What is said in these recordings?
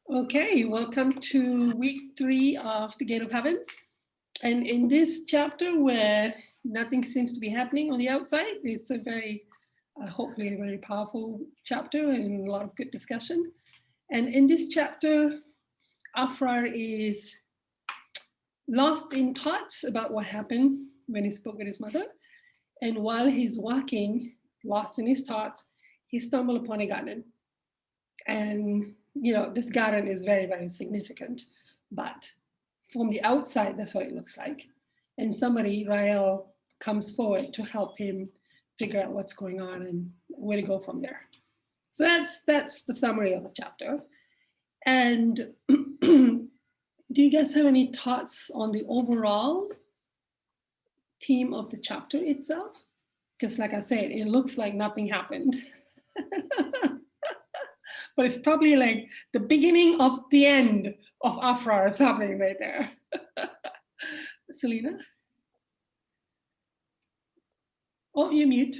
Okay, welcome to week 3 of the Gate of Heaven. And in this chapter where nothing seems to be happening on the outside, it's a very, hopefully a very powerful chapter and a lot of good discussion. And in this chapter, Aphraar is lost in thoughts about what happened when he spoke with his mother. And while he's walking, lost in his thoughts, he stumbled upon a garden. And this garden is very, very significant, but from the outside, that's what it looks like. And somebody, Rael, comes forward to help him figure out what's going on and where to go from there. So that's the summary of the chapter. And do you guys have any thoughts on the overall theme of the chapter itself? Because like I said, it looks like nothing happened. But it's probably like the beginning of the end of Aphraar is happening right there. Selena? Oh, you're mute.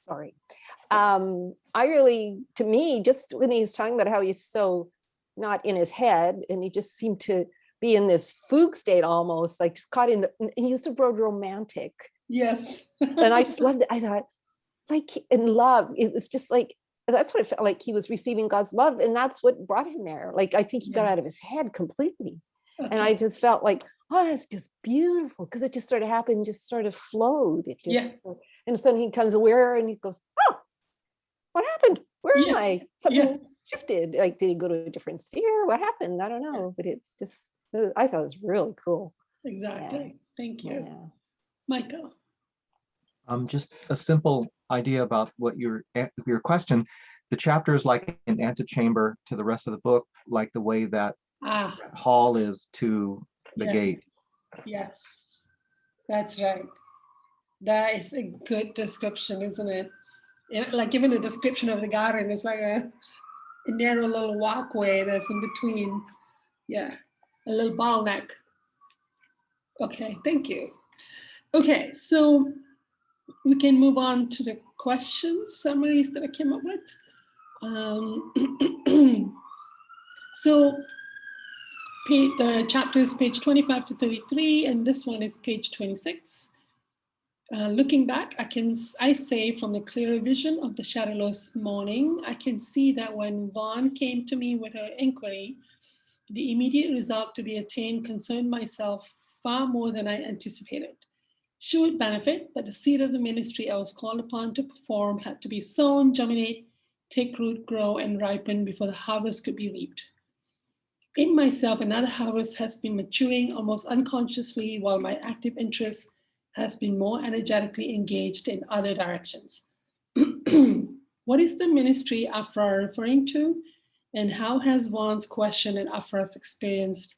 Sorry. To me, just when he was talking about how he's so not in his head and he just seemed to be in this fugue state almost, like just caught in the, and he used the word romantic. Yes. And I just loved it. I thought, like in love, it's just like, that's what it felt like. He was receiving God's love, and that's what brought him there. Like, I think he got out of his head completely. Okay. And I just felt like, oh, that's just beautiful, because it just sort of happened, just sort of flowed. It just, and then he comes aware and he goes, oh, what happened? Where am I? Something shifted. Like, did he go to a different sphere? What happened? I don't know. But it's just, I thought it was really cool. Exactly. Thank you. Michael. Just a simple idea about what your question. The chapter is like an antechamber to the rest of the book, like the way that hall is to the gate. Yes, that's right. That is a good description, isn't it? Like even the description of the garden is like a narrow little walkway that's in between. Yeah, a little bottleneck. Okay, thank you. Okay, so we can move on to the questions, summaries that I came up with. So the chapter is page 25 to 33, and this one is page 26. Looking back, I say from the clearer vision of the shadowless morning, I can see that when Vaughn came to me with her inquiry, the immediate result to be attained concerned myself far more than I anticipated. She would benefit, but the seed of the ministry I was called upon to perform had to be sown, germinate, take root, grow, and ripen before the harvest could be reaped. In myself, another harvest has been maturing almost unconsciously, while my active interest has been more energetically engaged in other directions. What is the ministry Aphraar referring to? And how has Vaughn's question and Aphraar's experience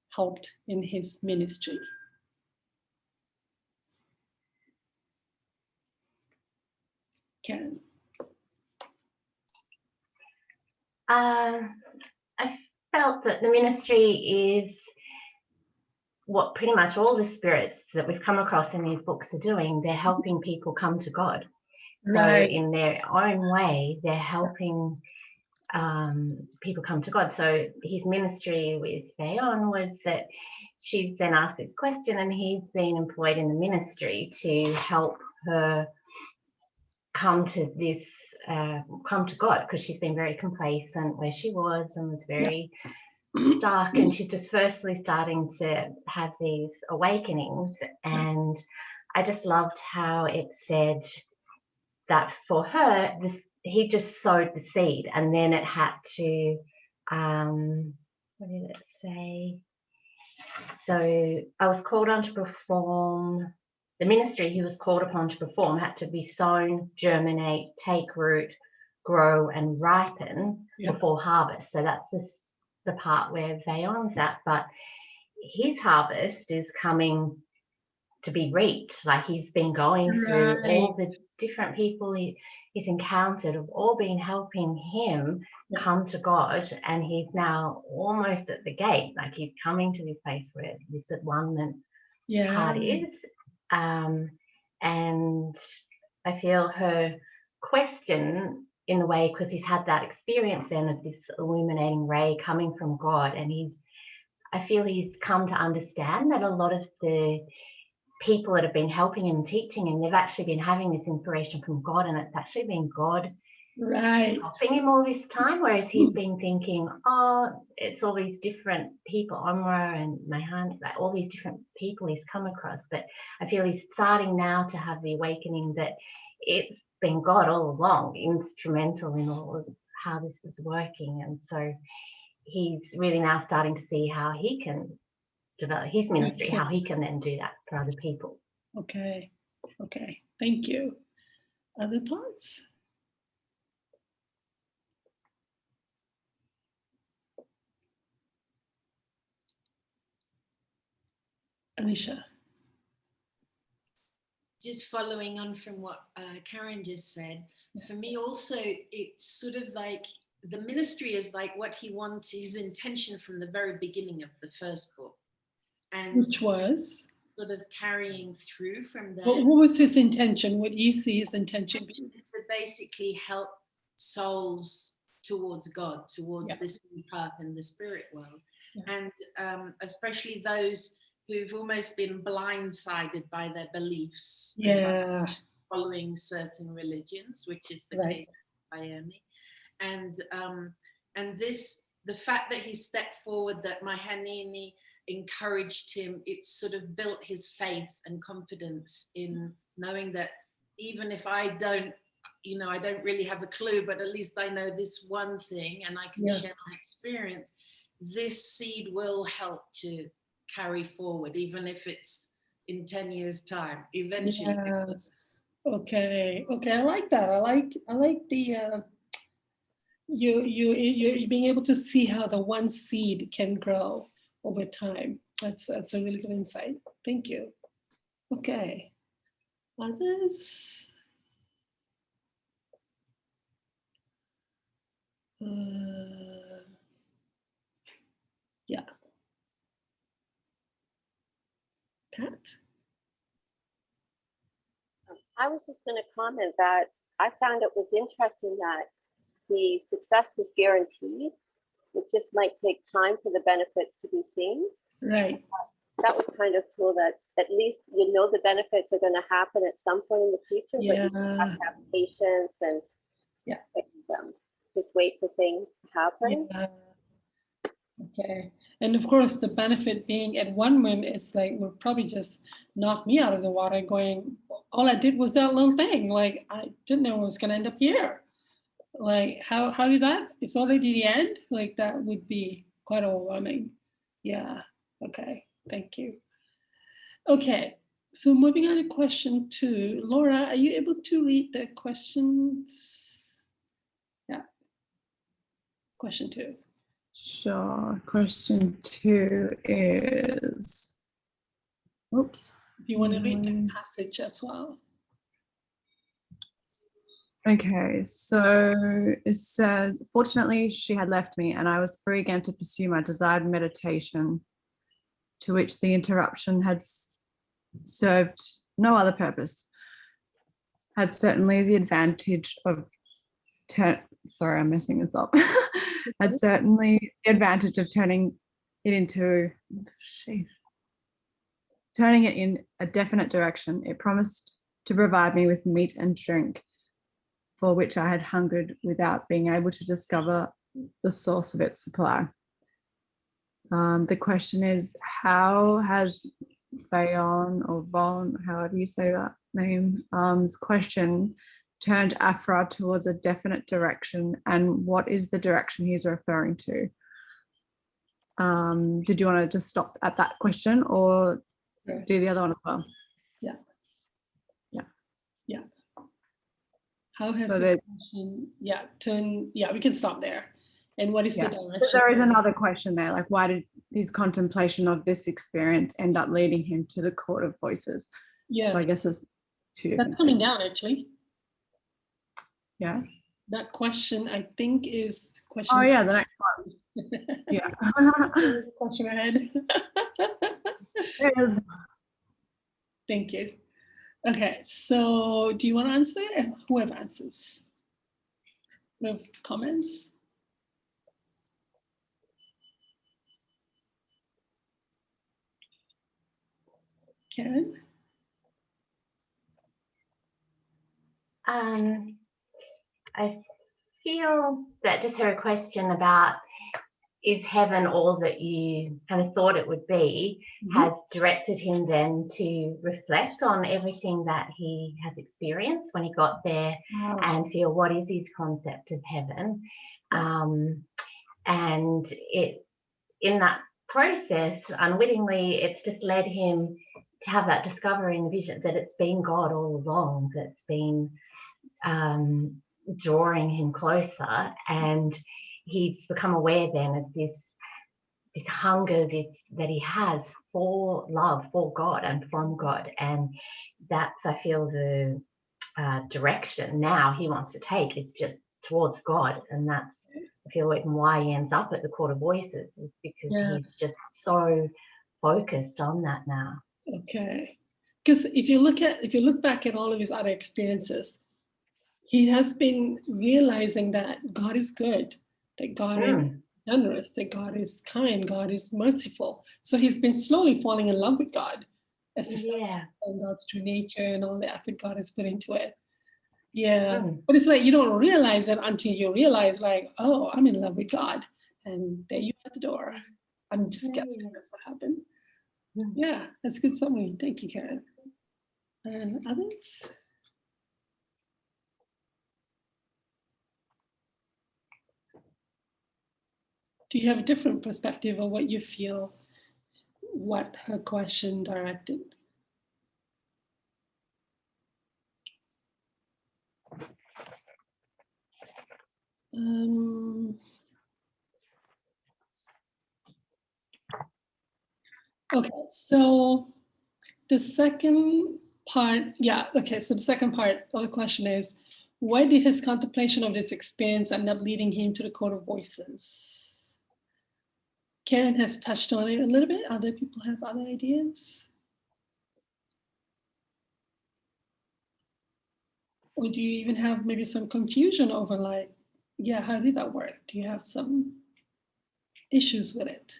helped in his ministry? Karen. I felt that the ministry is what pretty much all the spirits that we've come across in these books are doing. They're helping people come to God. Right. So in their own way, they're helping people come to God. So his ministry with Bayon was that she's then asked this question, and he's been employed in the ministry to help her come to God, because she's been very complacent where she was and was very stuck, and she's just firstly starting to have these awakenings. And I just loved how it said that for her, he just sowed the seed, and then it had to what did it say? So I was called on to perform the ministry he was called upon to perform had to be sown, germinate, take root, grow, and ripen before harvest. So that's the part where Vayon's at, but his harvest is coming to be reaped. Like, he's been going through all the different people he's encountered, have all been helping him come to God, and he's now almost at the gate. Like, he's coming to this place where this At-One-Ment part is. And I feel her question in the way, because he's had that experience then of this illuminating ray coming from God, and I feel he's come to understand that a lot of the people that have been helping him and teaching him, they've actually been having this inspiration from God, and it's actually been God helping him all this time, whereas he's been thinking, oh, it's all these different people, Omra and Mahan, like all these different people he's come across. But I feel he's starting now to have the awakening that it's been God all along, instrumental in all of how this is working. And so he's really now starting to see how he can develop his ministry, how he can then do that for other people. Okay. Thank you. Other thoughts? Alicia. Just following on from what Karen just said, for me also, it's sort of like the ministry is like what he wants, his intention from the very beginning of the first book. And which was? Sort of carrying through from there. What was his intention? What do you see his intention being? To basically help souls towards God, towards this new path in the spirit world. And especially those who've almost been blindsided by their beliefs, following certain religions, which is the case of Ione. And this, the fact that he stepped forward, that Mahanini encouraged him, it's sort of built his faith and confidence in knowing that even if I don't, I don't really have a clue, but at least I know this one thing and I can share my experience. This seed will help to carry forward, even if it's in 10 years' time, eventually. Yes. Okay. I like that. I like the you being able to see how the one seed can grow over time. That's a really good insight. Thank you. Okay. Others? Yeah. Pat? I was just going to comment that I found it was interesting that the success was guaranteed. It just might take time for the benefits to be seen. Right. That was kind of cool that at least the benefits are going to happen at some point in the future, but you have to have patience and just wait for things to happen. Yeah. Okay. And of course, the benefit being At-One-Ment is like, would probably just knock me out of the water going, all I did was that little thing. Like, I didn't know it was going to end up here. Like, how did that? It's already the end? Like, that would be quite overwhelming. Yeah. Okay. Thank you. Okay. So moving on to question 2. Laura, are you able to read the questions? Yeah. Question 2. Sure. Question 2 is, oops. If you want to read the passage as well. Okay, so it says, fortunately, she had left me and I was free again to pursue my desired meditation, to which the interruption had served no other purpose. Had certainly the advantage of sorry, I'm messing this up. Had certainly the advantage of turning it in a definite direction. It promised to provide me with meat and drink, for which I had hungered without being able to discover the source of its supply. The question is, how has Vayon, or Von, however you say that name, question turned Aphraar towards a definite direction, and what is the direction he's referring to? Did you want to just stop at that question or do the other one as well? Yeah. Yeah. Yeah. How has so the question, we can stop there. And what is the direction? So there is another question there, like why did his contemplation of this experience end up leading him to the court of voices? Yeah. So I guess there's 2 different That's coming things. down actually. Yeah. That question I think is question. Oh yeah, the next one. Yeah. There's a question ahead. There's Thank you. Okay, so do you want to answer? Whoever answers. No comments? Karen? I feel that just her question about is heaven all that you kind of thought it would be, has directed him then to reflect on everything that he has experienced when he got there and feel what is his concept of heaven. And it, in that process, unwittingly, it's just led him to have that discovery in the vision that it's been God all along that's been drawing him closer, and he's become aware then of this hunger that he has for love, for God and from God, and that's, I feel, the direction now he wants to take is just towards God, and that's, I feel, even why he ends up at the Court of Voices, is because he's just so focused on that now. Okay, because if you look back at all of his other experiences, he has been realizing that God is good, that God is generous, that God is kind, God is merciful. So he's been slowly falling in love with God as and God's true nature and all the effort God has put into it. But it's like you don't realize it until you realize, like, oh, I'm in love with God, and there you are at the door. I'm just guessing that's what happened. Yeah, that's a good summary. Thank you, Karen. And others? Do you have a different perspective of what you feel, what her question directed? Okay, so the second part, so the second part of the question is, why did his contemplation of this experience end up leading him to the Court of Voices? Karen has touched on it a little bit. Other people have other ideas? Or do you even have maybe some confusion over, like, how did that work? Do you have some issues with it?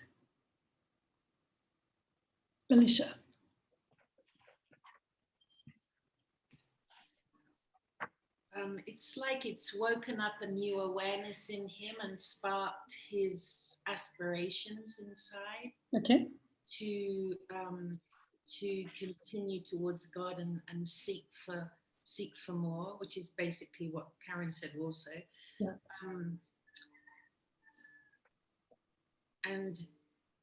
Alicia. It's like it's woken up a new awareness in him and sparked his aspirations inside. Okay. To continue towards God and seek for more, which is basically what Karen said also. Yeah. And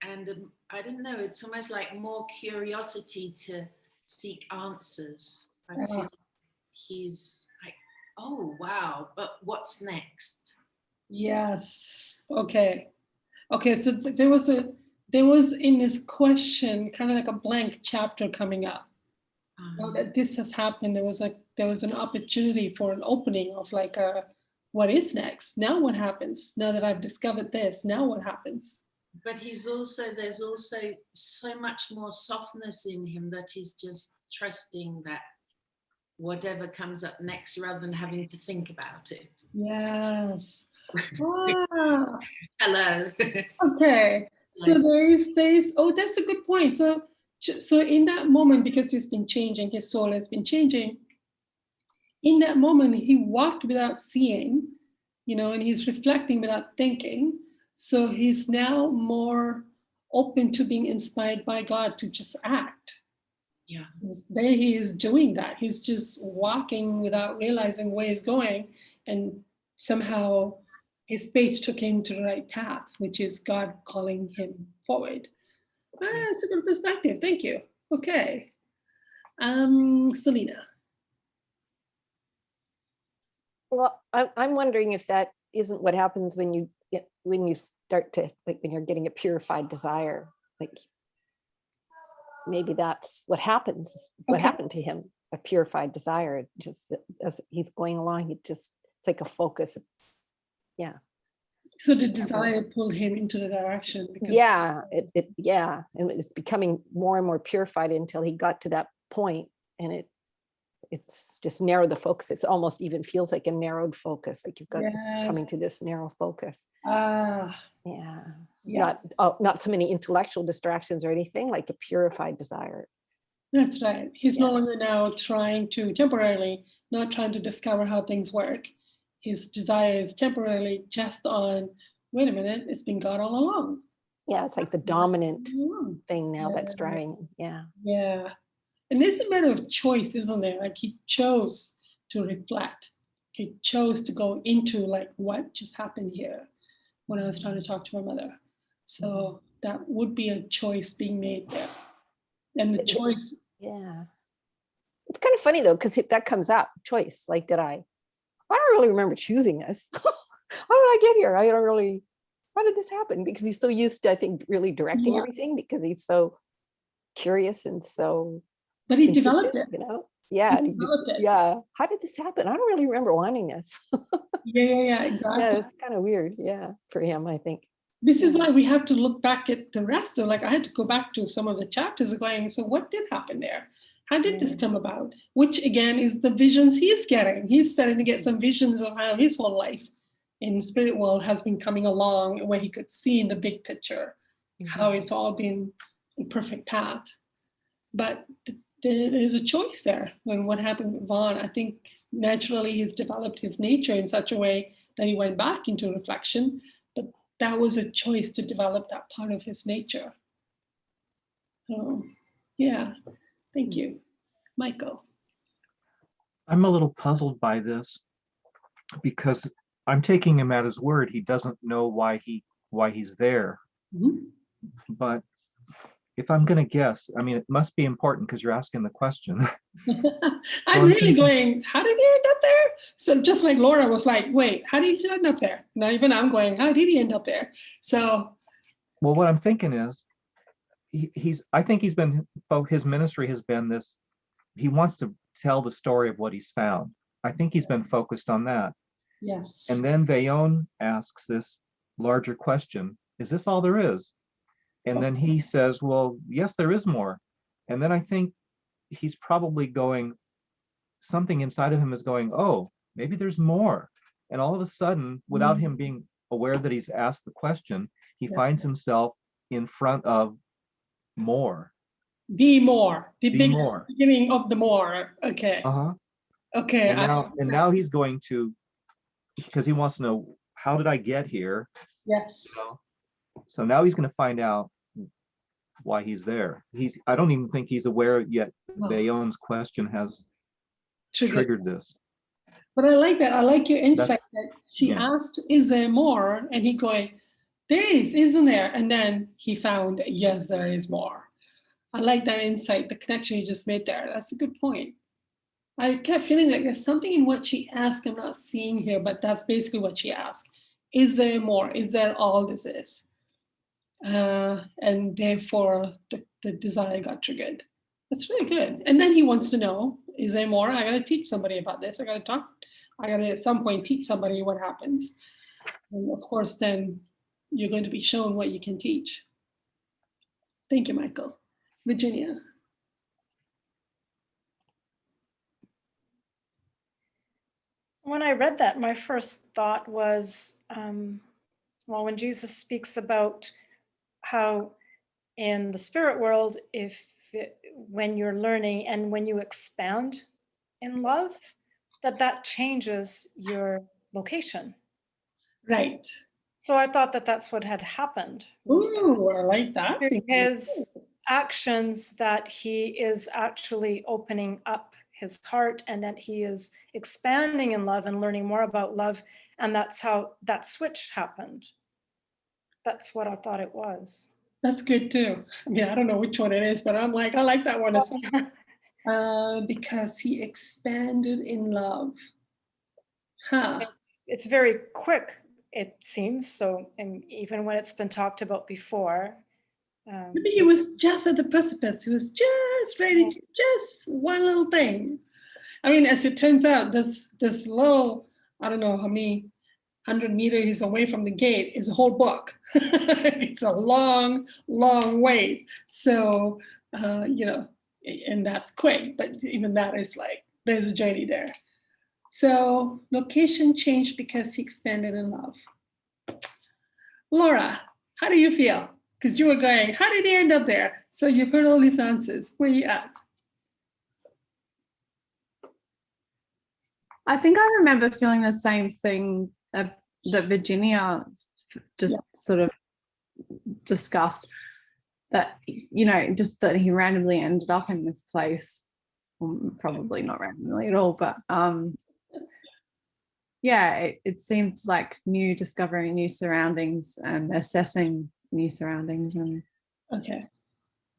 I don't know, it's almost like more curiosity to seek answers. I feel he's like, oh wow, but what's next? Yes. Okay. So there was in this question kind of like a blank chapter coming up. Now that this has happened, there was an opportunity for an opening of like what is next? Now what happens? Now that I've discovered this, now what happens? But there's also so much more softness in him that he's just trusting that whatever comes up next, rather than having to think about it. Yes. Hello. Okay. So Nice. there is this. Oh, that's a good point. So in that moment, because he's been changing, his soul has been changing. In that moment, he walked without seeing, and he's reflecting without thinking. So he's now more open to being inspired by God to just act. Yeah. There he is doing that. He's just walking without realizing where he's going, and somehow his faith took him to the right path, which is God calling him forward. That's a good perspective. Thank you. Okay. Selena. Well, I'm wondering if that isn't what happens when you start to, like, when you're getting a purified desire, like maybe that's what happens. What happened to him? A purified desire. Just as he's going along, it's like a focus. Yeah. So the desire pulled him into the direction because and it's becoming more and more purified until he got to that point, and it's just narrowed the focus. It's almost even feels like a narrowed focus, like you've got coming to this narrow focus. Yeah. Not so many intellectual distractions or anything, like a purified desire. That's right. He's no longer now trying to temporarily, not trying to discover how things work. His desire is temporarily just on, wait a minute, it's been God all along. Yeah, it's like the dominant thing now that's driving him. Yeah. Yeah. And it's a matter of choice, isn't there? Like he chose to reflect. He chose to go into like what just happened here when I was trying to talk to my mother. So that would be a choice being made there. And the choice. Yeah. It's kind of funny though, because that comes up, choice. Like, I don't really remember choosing this. How did I get here? How did this happen? Because he's so used to, I think, really directing everything, because he's so curious and so. But he developed it. You know? Yeah. Yeah. How did this happen? I don't really remember wanting this. Yeah, exactly. Yeah, it's kind of weird. Yeah, for him, I think. This is why we have to look back at the rest of, like, I had to go back to some of the chapters going, so what did happen there? How did this come about? Which again is the visions he's getting. He's starting to get some visions of how his whole life in spirit world has been coming along, where he could see in the big picture how it's all been a perfect path. But there's a choice there. When what happened with Vaughn, I think naturally he's developed his nature in such a way that he went back into reflection, but that was a choice to develop that part of his nature. So, yeah, thank you. Michael. I'm a little puzzled by this because I'm taking him at his word. He doesn't know why he's there. But if I'm going to guess, I mean, it must be important because you're asking the question. I'm really going, how did he end up there? So just like Laura was like, wait, how did he end up there? Now even I'm going, how did he end up there? So. Well, what I'm thinking is, I think his ministry has been this, he wants to tell the story of what he's found. I think he's been focused on that. Yes. And then Vayon asks this larger question, is this all there is? And then he says, well, yes, there is more. And then I think he's probably going, something inside of him is going, oh, maybe there's more. And all of a sudden, without him being aware that he's asked the question, he finds himself in front of more. The biggest more. Beginning of the more. Okay. Okay. And now he's going to, because he wants to know, how did I get here? Yes. So now he's going to find out why he's there. I don't even think he's aware yet. Bayon's question has triggered this. But I like that. I like your insight that she asked, is there more? And he going, there is, isn't there? And then he found, yes, there is more. I like that insight, the connection you just made there. That's a good point. I kept feeling like there's something in what she asked I'm not seeing here, but that's basically what she asked. Is there more? Is there all this is? And therefore the desire got triggered. That's really good. And then he wants to know, is there more? I got to teach somebody about this. I got to at some point teach somebody what happens. And of course, then you're going to be shown what you can teach. Thank you, Michael. Virginia. When I read that, my first thought was, when Jesus speaks about how in the spirit world, when you're learning and when you expand in love, that changes your location. Right. So I thought that's what had happened. Ooh, I like that. His actions, that he is actually opening up his heart and that he is expanding in love and learning more about love. And that's how that switch happened. That's what I thought it was. That's good too. Yeah, I don't know which one it is, but I'm like, I like that one as well. Because he expanded in love. It's very quick, it seems. So, and even when it's been talked about before. Maybe he was just at the precipice. He was just ready to, just one little thing. I mean, as it turns out, this little, I don't know how many 100 meters away from the gate is a whole book. It's a long, long wait. So, and that's quick, but even that is like, there's a journey there. So location changed because he expanded in love. Laura, how do you feel? Because you were going, how did he end up there? So you've heard all these answers. Where are you at? I think I remember feeling the same thing that Virginia just sort of discussed, that, you know, just that he randomly ended up in this place. Well, probably not randomly at all, but yeah, it seems like discovering new surroundings and assessing new surroundings. And Okay.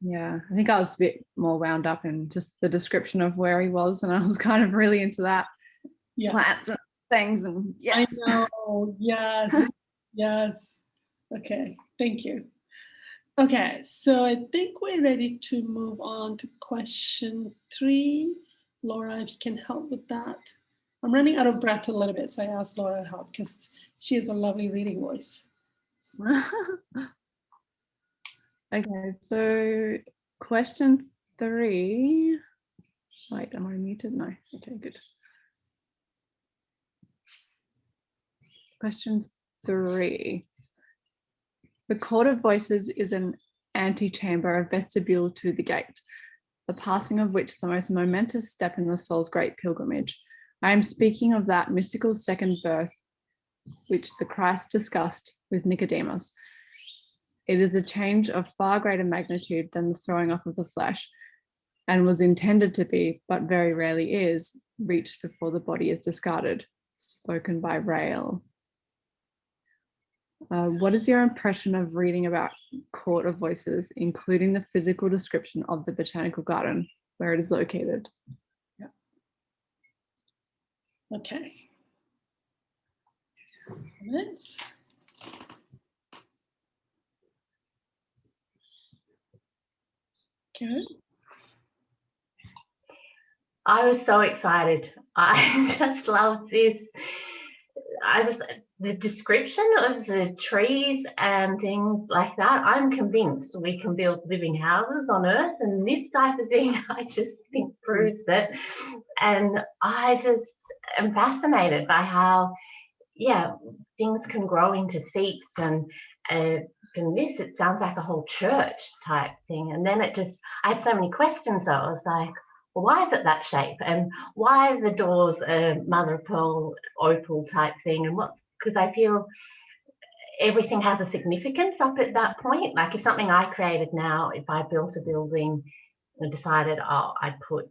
yeah, I think I was a bit more wound up in just the description of where he was, and I was kind of really into that. Yeah. Plants and things, and yes. I know. Yes. Yes. Okay. Thank you. Okay. So I think we're ready to move on to question 3. Laura, if you can help with that. I'm running out of breath a little bit, so I asked Laura to help because she has a lovely reading voice. Okay, so question 3. Wait, am I muted? No. Okay, good. Question 3. The Court of Voices is an antechamber, a vestibule to the gate, the passing of which the most momentous step in the soul's great pilgrimage. I am speaking of that mystical second birth which the Christ discussed with Nicodemus. It is a change of far greater magnitude than the throwing up of the flesh, and was intended to be, but very rarely is, reached before the body is discarded. Spoken by Rael. What is your impression of reading about Court of Voices, including the physical description of the botanical garden where it is located? Yeah. Okay. Comments? Karen? I was so excited. I just love this. The description of the trees and things like that, I'm convinced we can build living houses on Earth, and this type of thing, I just think proves it. And I just am fascinated by how, things can grow into seats, and from this, it sounds like a whole church type thing. And then I had so many questions though. I was like, well, why is it that shape? And why are the doors a mother of pearl opal type thing? And because I feel everything has a significance up at that point. Like if something I created now, if I built a building and decided, I'd put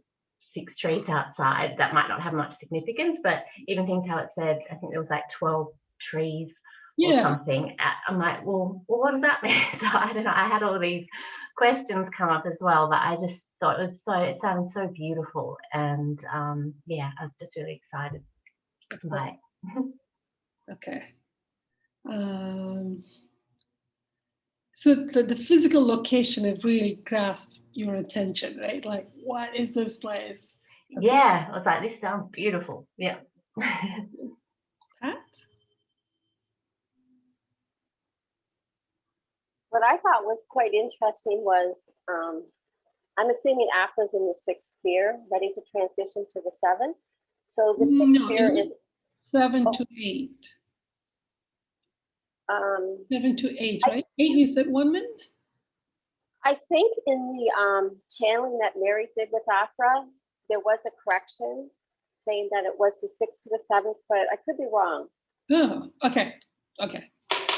6 trees outside, that might not have much significance. But even things how it said, I think there was like 12 trees or something. I'm like, well, what does that mean? So I don't know. I had all these questions come up as well, but I just thought it sounded so beautiful, and I was just really excited by it. Okay. So the physical location have really grasped your attention, right? Like, what is this place? Okay. Yeah, I was like, this sounds beautiful. Yeah. Pat? What I thought was quite interesting was, I'm assuming Aphraar's in the 6th sphere, ready to transition to the 7th. So the 6th sphere is 7 to 8. 7 to 8, right? 8 is At-One-Ment? I think in the channeling that Mary did with Aphraar, there was a correction saying that it was the 6th to the 7th, but I could be wrong. Oh, okay. Okay.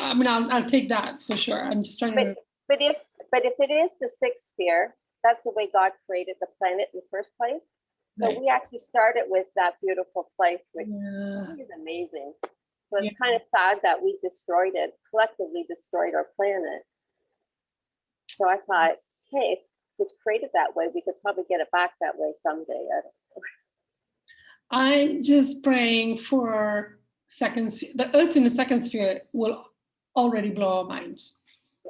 I mean, I'll take that for sure. I'm just trying to. But if it is the 6th sphere, that's the way God created the planet in the first place. So we actually started with that beautiful place, which is amazing. So it's kind of sad that we destroyed it, collectively destroyed our planet. So I thought, hey, if it's created that way, we could probably get it back that way someday. I don't know. I'm just praying for second sphere. The Earth in the 2nd sphere will already blow our minds.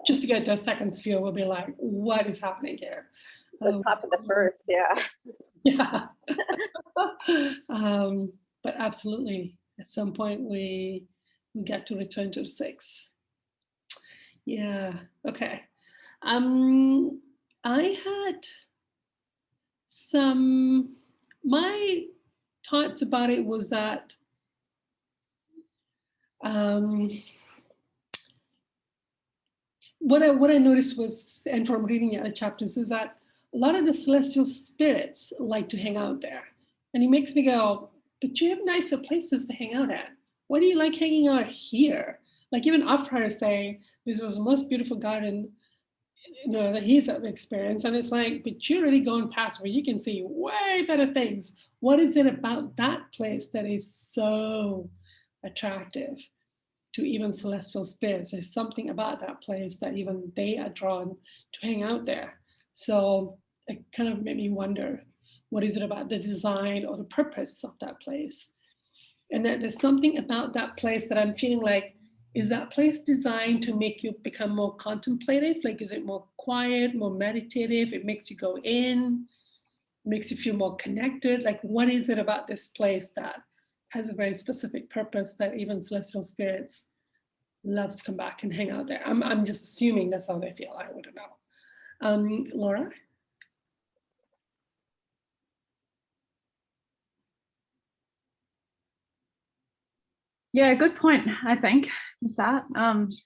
Just to get to a 2nd sphere, we'll be like, what is happening here? The top of the 1st, yeah. But absolutely, at some point we get to return to the 6th. Yeah. Okay. I had my thoughts about it was that what I noticed was, and from reading the other chapters, is that a lot of the celestial spirits like to hang out there. And it makes me go, but you have nicer places to hang out at. Why do you like hanging out here? Like even Aphraar is saying, this was the most beautiful garden, that he's experienced. And it's like, but you're already going past where you can see way better things. What is it about that place that is so attractive to even celestial spirits? There's something about that place that even they are drawn to hang out there. So it kind of made me wonder, what is it about the design or the purpose of that place? And that there's something about that place that I'm feeling like, is that place designed to make you become more contemplative? Like, is it more quiet, more meditative? It makes you go in, makes you feel more connected. Like, what is it about this place that has a very specific purpose that even celestial spirits loves to come back and hang out there? I'm just assuming that's how they feel. I wouldn't know. Laura? Yeah, good point, I think, with that.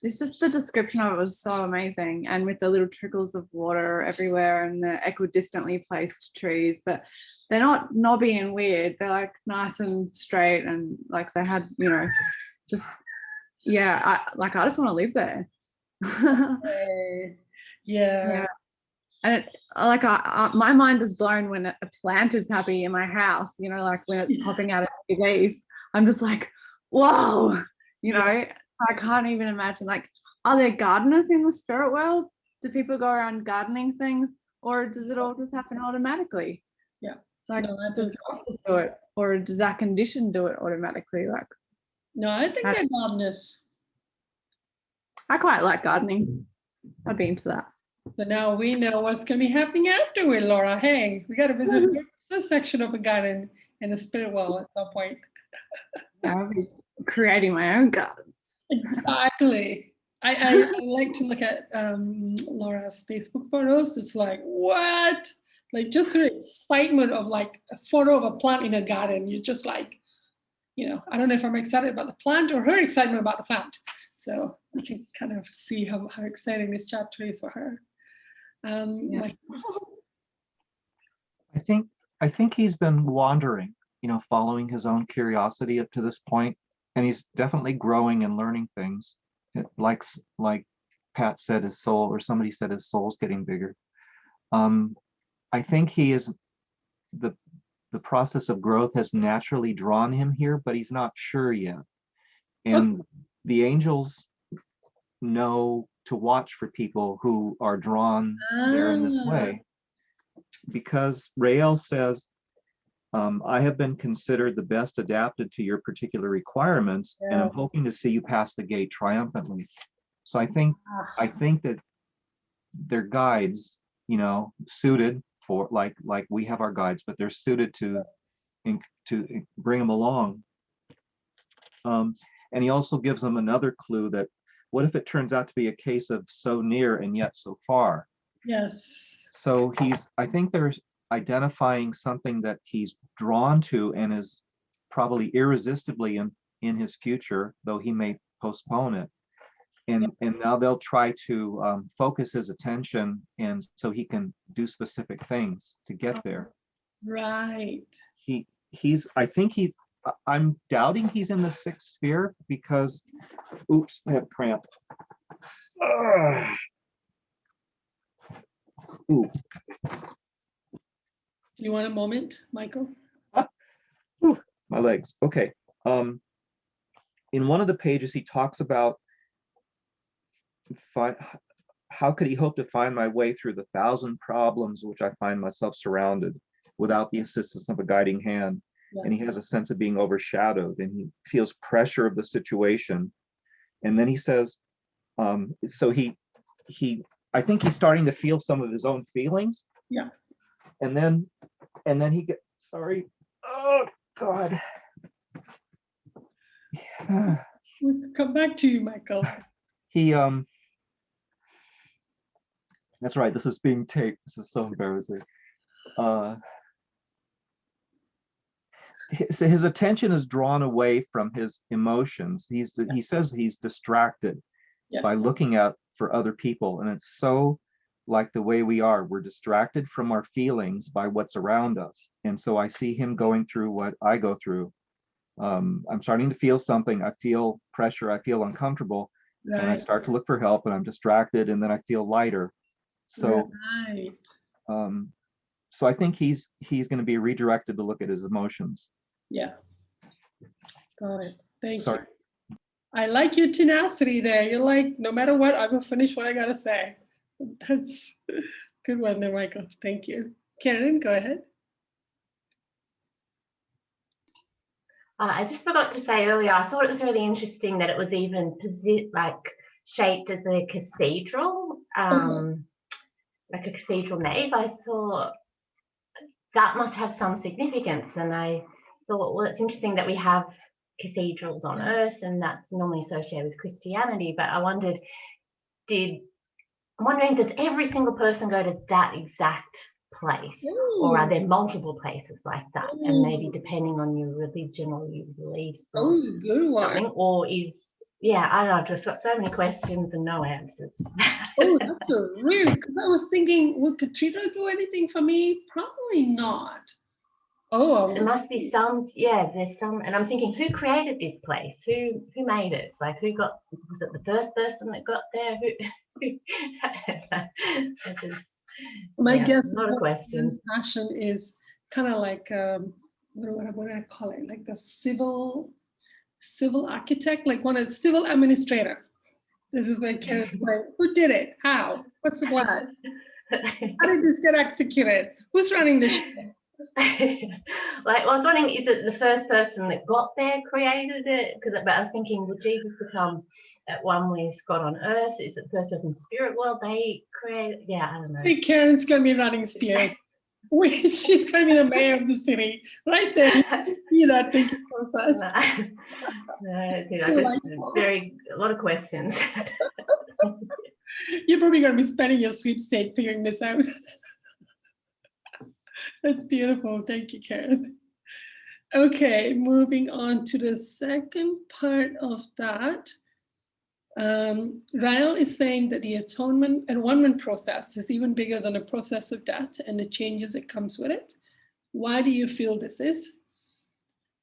It's just the description of it was so amazing, and with the little trickles of water everywhere and the equidistantly placed trees, but they're not knobby and weird. They're like nice and straight, and like they had, just, yeah, I just want to live there. Yeah. And my mind is blown when a plant is happy in my house, like when it's popping out of the leaf. I'm just like, whoa, I can't even imagine. Like, are there gardeners in the spirit world? Do people go around gardening things, or does it all just happen automatically? Yeah. Like, No, does God do it, or does that condition do it automatically? Like, no, I think they're gardeners. I quite like gardening. I'd be into that. So now we know what's going to be happening afterward, Laura. Hey, we got to visit this section of a garden in the spirit world at some point. I'll be creating my own gardens. Exactly. I like to look at Laura's Facebook photos. It's like, what? Like just the excitement of like a photo of a plant in a garden. You're just like, I don't know if I'm excited about the plant or her excitement about the plant. So you can kind of see how exciting this chapter is for her. Yeah. I think he's been wandering, following his own curiosity up to this point, and he's definitely growing and learning things. Like Pat said, his soul, or somebody said his soul's getting bigger. I think he is the process of growth has naturally drawn him here, but he's not sure yet. And the angels know to watch for people who are drawn there in this way, because Rael says, I have been considered the best adapted to your particular requirements, and I'm hoping to see you pass the gate triumphantly. So I think that they're guides, suited for like we have our guides, but they're suited to bring them along. And he also gives them another clue that what if it turns out to be a case of so near and yet so far? Yes. So I think there's identifying something that he's drawn to and is probably irresistibly in his future, though he may postpone it. And now they'll try to focus his attention, and so he can do specific things to get there. Right. I'm doubting he's in the sixth sphere because, oops, I have cramp. Ooh. Do you want a moment, Michael? My legs. Okay. In one of the pages, he talks about how could he hope to find my way through the 1,000 problems which I find myself surrounded without the assistance of a guiding hand. Yeah. And he has a sense of being overshadowed, and he feels pressure of the situation. And then he says, so I think he's starting to feel some of his own feelings. Yeah. And then he gets, sorry. Oh God. We'll come back to you, Michael. That's right. This is being taped. This is so embarrassing. his attention is drawn away from his emotions. He says he's distracted by looking at for other people, and it's so like the way we are. We're distracted from our feelings by what's around us, and so I see him going through what I go through. I'm starting to feel something. I feel pressure. I feel uncomfortable, and I start to look for help, and I'm distracted, and then I feel lighter. So, so I think he's going to be redirected to look at his emotions. Yeah. Got it. Thank you. I like your tenacity there. You're like, no matter what, I will finish what I gotta say. That's a good one there, Michael. Thank you. Karen, go ahead. I just forgot to say earlier, I thought it was really interesting that it was even shaped as a cathedral, like a cathedral nave. I thought that must have some significance, and I thought, well, it's interesting that we have cathedrals on earth, and that's normally associated with Christianity. But I'm wondering, does every single person go to that exact place? Ooh. Or are there multiple places like that? Ooh. And maybe depending on your religion or your beliefs or good one. Something, or I don't know, I've just got so many questions and no answers. Oh, that's a really, because I was thinking, would cathedral do anything for me? Probably not. Oh, there must be some, there's some, and I'm thinking, who created this place? Who made it? Like, was it the first person that got there? My guess is a lot of questions. Passion is kind of like, what do I call it? Like the civil architect, like one of the civil administrator. This is where Karen's going, who did it? How? What's the plan? How did this get executed? Who's running this show? I was wondering, is it the first person that got there created it? But I was thinking, would Jesus become at one with God on earth? Is it the first person in the spirit world they created? Yeah, I don't know. I think Karen's going to be running Spears. She's going to be the mayor of the city. Right there. You see that thinking process. A lot of questions. You're probably going to be spending your sweepstake figuring this out. That's beautiful. Thank you, Karen. Okay, moving on to the second part of that. Rael is saying that the At-One-Ment process is even bigger than a process of death and the changes that comes with it. Why do you feel this is?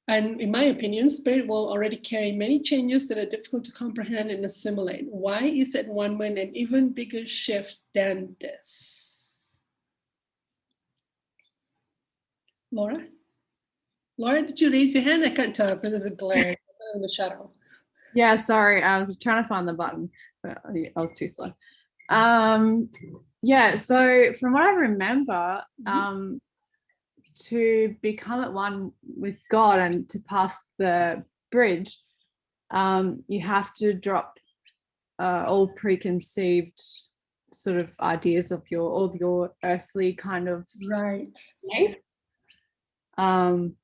And in my opinion, spirit will already carry many changes that are difficult to comprehend and assimilate. Why is At-One-Ment an even bigger shift than this? Laura, did you raise your hand? I can't tell because there's a glare in the shadow. Yeah, sorry, I was trying to find the button, but I was too slow. Yeah, so from what I remember, to become at one with God and to pass the bridge, you have to drop all preconceived sort of ideas of all your earthly kind of life.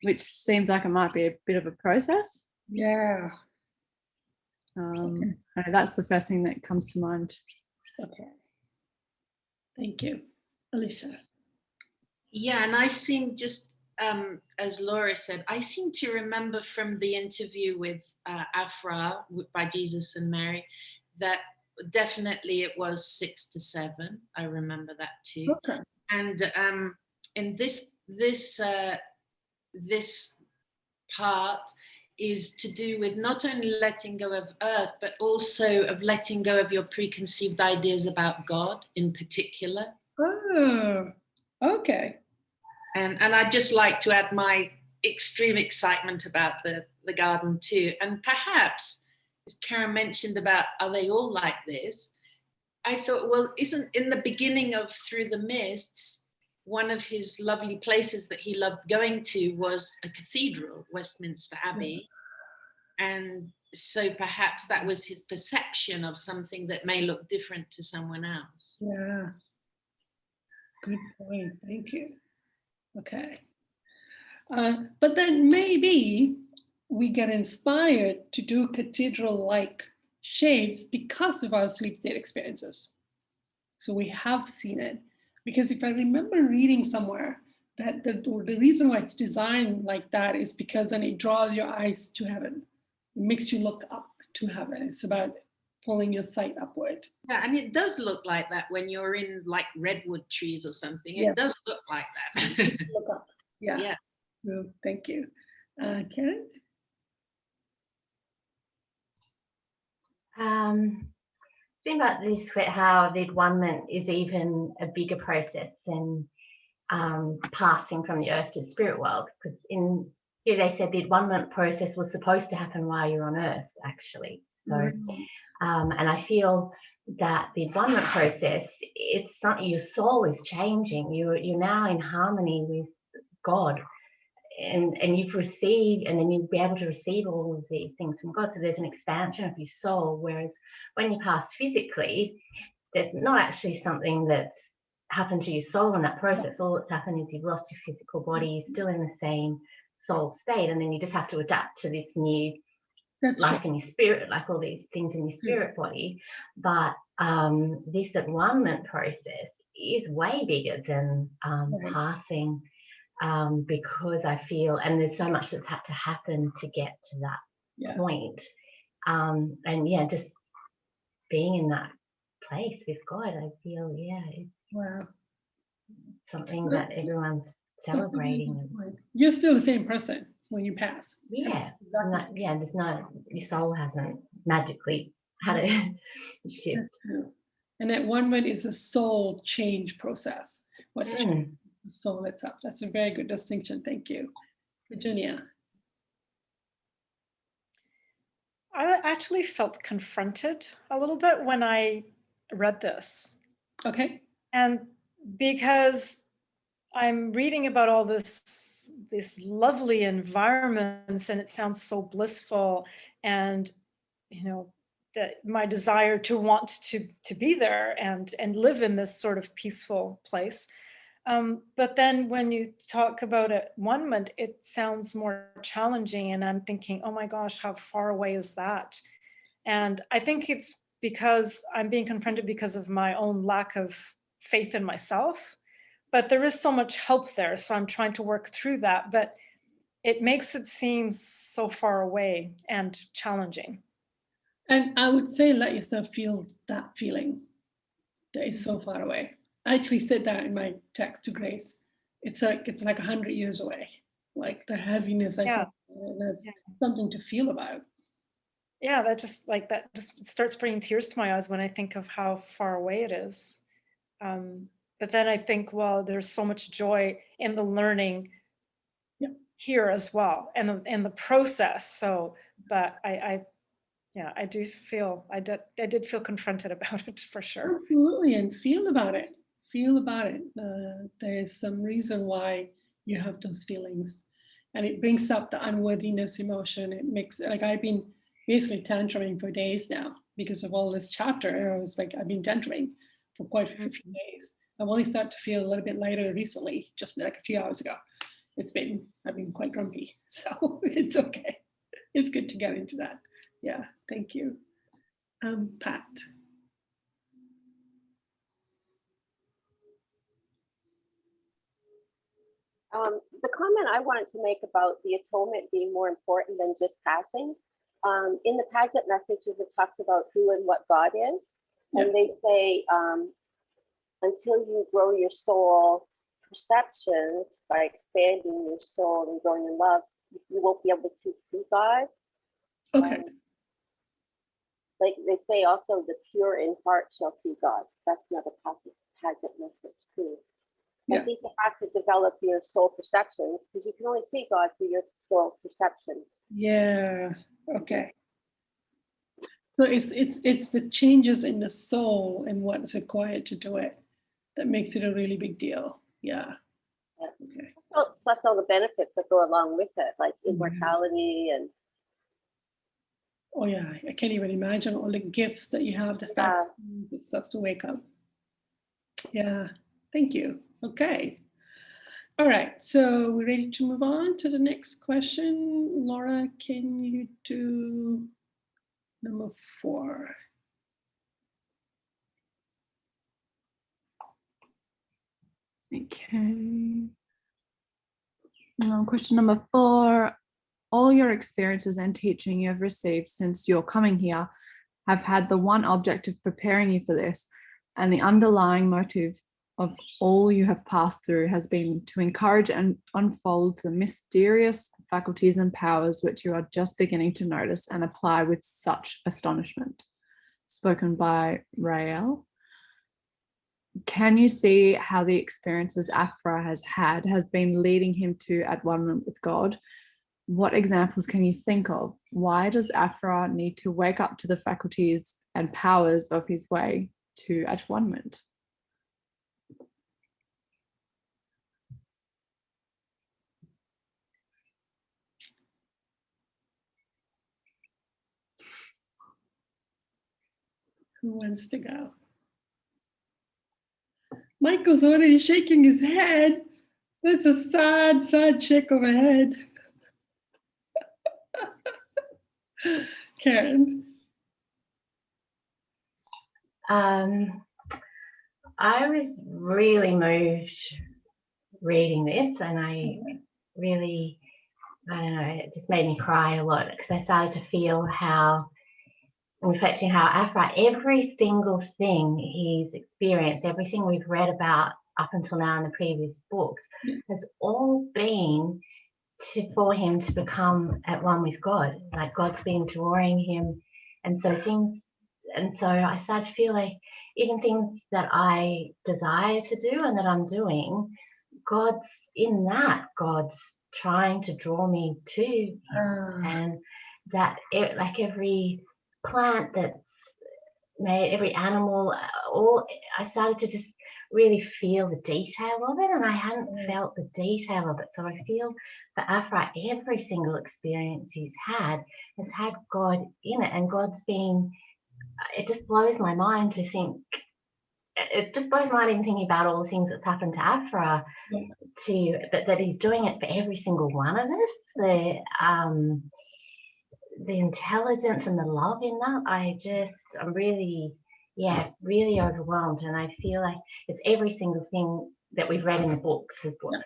Which seems like it might be a bit of a process. Yeah. Okay. That's the first thing that comes to mind. Okay. Thank you. Alicia. Yeah, and I seem just, as Laura said, I seem to remember from the interview with Aphraar by Jesus and Mary that definitely it was 6 to 7. I remember that too. Okay. And in this part is to do with not only letting go of earth, but also of letting go of your preconceived ideas about God in particular. Oh, okay. And I'd just like to add my extreme excitement about the garden too. And perhaps, as Karen mentioned about, are they all like this? I thought, well, isn't in the beginning of Through the Mists, one of his lovely places that he loved going to was a cathedral, Westminster Abbey. And so perhaps that was his perception of something that may look different to someone else. Yeah. Good point. Thank you. Okay. But then maybe we get inspired to do cathedral-like shapes because of our sleep state experiences. So we have seen it. Because if I remember reading somewhere that the reason why it's designed like that is because then it draws your eyes to heaven. It makes you look up to heaven. It's about pulling your sight upward. Yeah, and it does look like that when you're in like redwood trees or something. It Yeah. does look like that. Look up. Yeah. Yeah. Well, thank you. Karen? It's been about this, how the At-One-Ment is even a bigger process than passing from the earth to the spirit world, because in here they said the At-One-Ment process was supposed to happen while you're on earth, actually. So, and I feel that the At-One-Ment process, it's something, your soul is changing. You're now in harmony with God, and you've received, and then you'll be able to receive all of these things from God. So there's an expansion of your soul. Whereas when you pass physically, there's not actually something that's happened to your soul in that process. All that's happened is you've lost your physical body, you're still in the same soul state, and then you just have to adapt to this new life in your spirit, like all these things in your spirit body. But this At-One-Ment process is way bigger than passing, because I feel, and there's so much that's had to happen to get to that point. And yeah, just being in that place with God, I feel, it's something that everyone's celebrating. You're still the same person when you pass. Yeah, exactly. There's no, your soul hasn't magically had a shift. That's true. And At-One-Ment is a soul change process. What's changed? The soul itself. That's a very good distinction. Thank you. Virginia. I actually felt confronted a little bit when I read this. Okay. And because I'm reading about all this lovely environments, and it sounds so blissful, and that my desire to want to be there and live in this sort of peaceful place. But then when you talk about At-One-Ment, it sounds more challenging, and I'm thinking, oh my gosh, how far away is that? And I think it's because I'm being confronted because of my own lack of faith in myself. But there is so much help there, so I'm trying to work through that. But it makes it seem so far away and challenging. And I would say let yourself feel that feeling that is so far away. I actually said that in my text to Grace. It's like 100 years away. Like the heaviness I feel, and that's something to feel about. Yeah, that just starts bringing tears to my eyes when I think of how far away it is. But then I think, well, there's so much joy in the learning here as well, and in the process. So, but I did feel confronted about it for sure. Absolutely, and feel about it. Feel about it. There's some reason why you have those feelings, and it brings up the unworthiness emotion. It makes, like, I've been basically tantruming for days now because of all this chapter. And I was like, I've been tantruming for quite a few days. I've only started to feel a little bit lighter recently, just like a few hours ago. I've been quite grumpy, so it's okay. It's good to get into that. Yeah, thank you. Pat. The comment I wanted to make about the atonement being more important than just passing, in the Paget messages, it talks about who and what God is. And they say, until you grow your soul perceptions by expanding your soul and growing in love, you won't be able to see God. Okay. Like they say also, the pure in heart shall see God. That's another Paget message too. I think you have to develop your soul perceptions, because you can only see God through your soul perception. Yeah. Okay. So it's the changes in the soul and what's required to do it that makes it a really big deal. Yeah. Okay. Plus all the benefits that go along with it, like immortality and. Oh yeah, I can't even imagine all the gifts that you have. The fact that it starts to wake up. Yeah. Thank you. Okay. All right. So we're ready to move on to the next question. Laura, can you do number 4? Okay. Question number 4. All your experiences and teaching you have received since your coming here have had the one object of preparing you for this, and the underlying motive of all you have passed through has been to encourage and unfold the mysterious faculties and powers which you are just beginning to notice and apply with such astonishment. Spoken by Rael. Can you see how the experiences Aphraar has been leading him to At-One-Ment with God? What examples can you think of? Why does Aphraar need to wake up to the faculties and powers of his way to At-One-Ment? Who wants to go? Michael's already shaking his head. That's a sad, sad shake of a head. Karen. I was really moved reading this, and I don't know, it just made me cry a lot because I started to feel how, reflecting how Aphraar, every single thing he's experienced, everything we've read about up until now in the previous books, has all been for him to become at one with God. Like God's been drawing him, and so I started to feel like even things that I desire to do and that I'm doing, God's trying to draw me to him. And that like every plant that's made, every animal, I started to just really feel the detail of it, and I hadn't felt the detail of it. So I feel for Aphraar, every single experience he's had has had God in it, and God's been, it just blows my mind to think, it just blows my mind even thinking about all the things that's happened to Aphraar, that he's doing it for every single one of us. The intelligence and the love in that, I'm really overwhelmed, and I feel like it's every single thing that we've read in the books.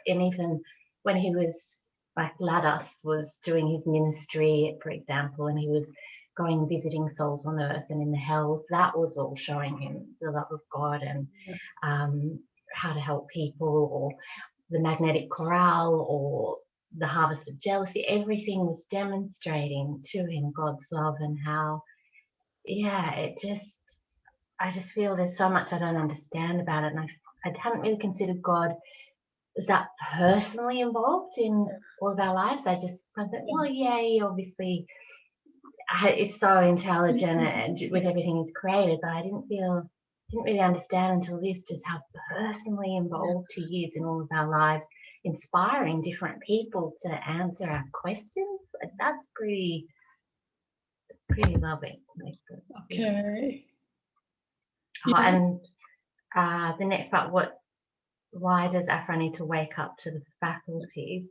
And even when he was like Ladas was doing his ministry, for example, and he was going and visiting souls on earth and in the hells, that was all showing him the love of God and how to help people, or the magnetic chorale, or the harvest of jealousy. Everything was demonstrating to him God's love, and how I just feel there's so much I don't understand about it, and I hadn't really considered God as that personally involved in all of our lives. I just thought, well, he obviously is so intelligent and with everything he's created, but I didn't really understand until this, just how personally involved he is in all of our lives, inspiring different people to answer our questions. That's pretty loving. Okay. And the next part, why does Aphraar need to wake up to the faculties?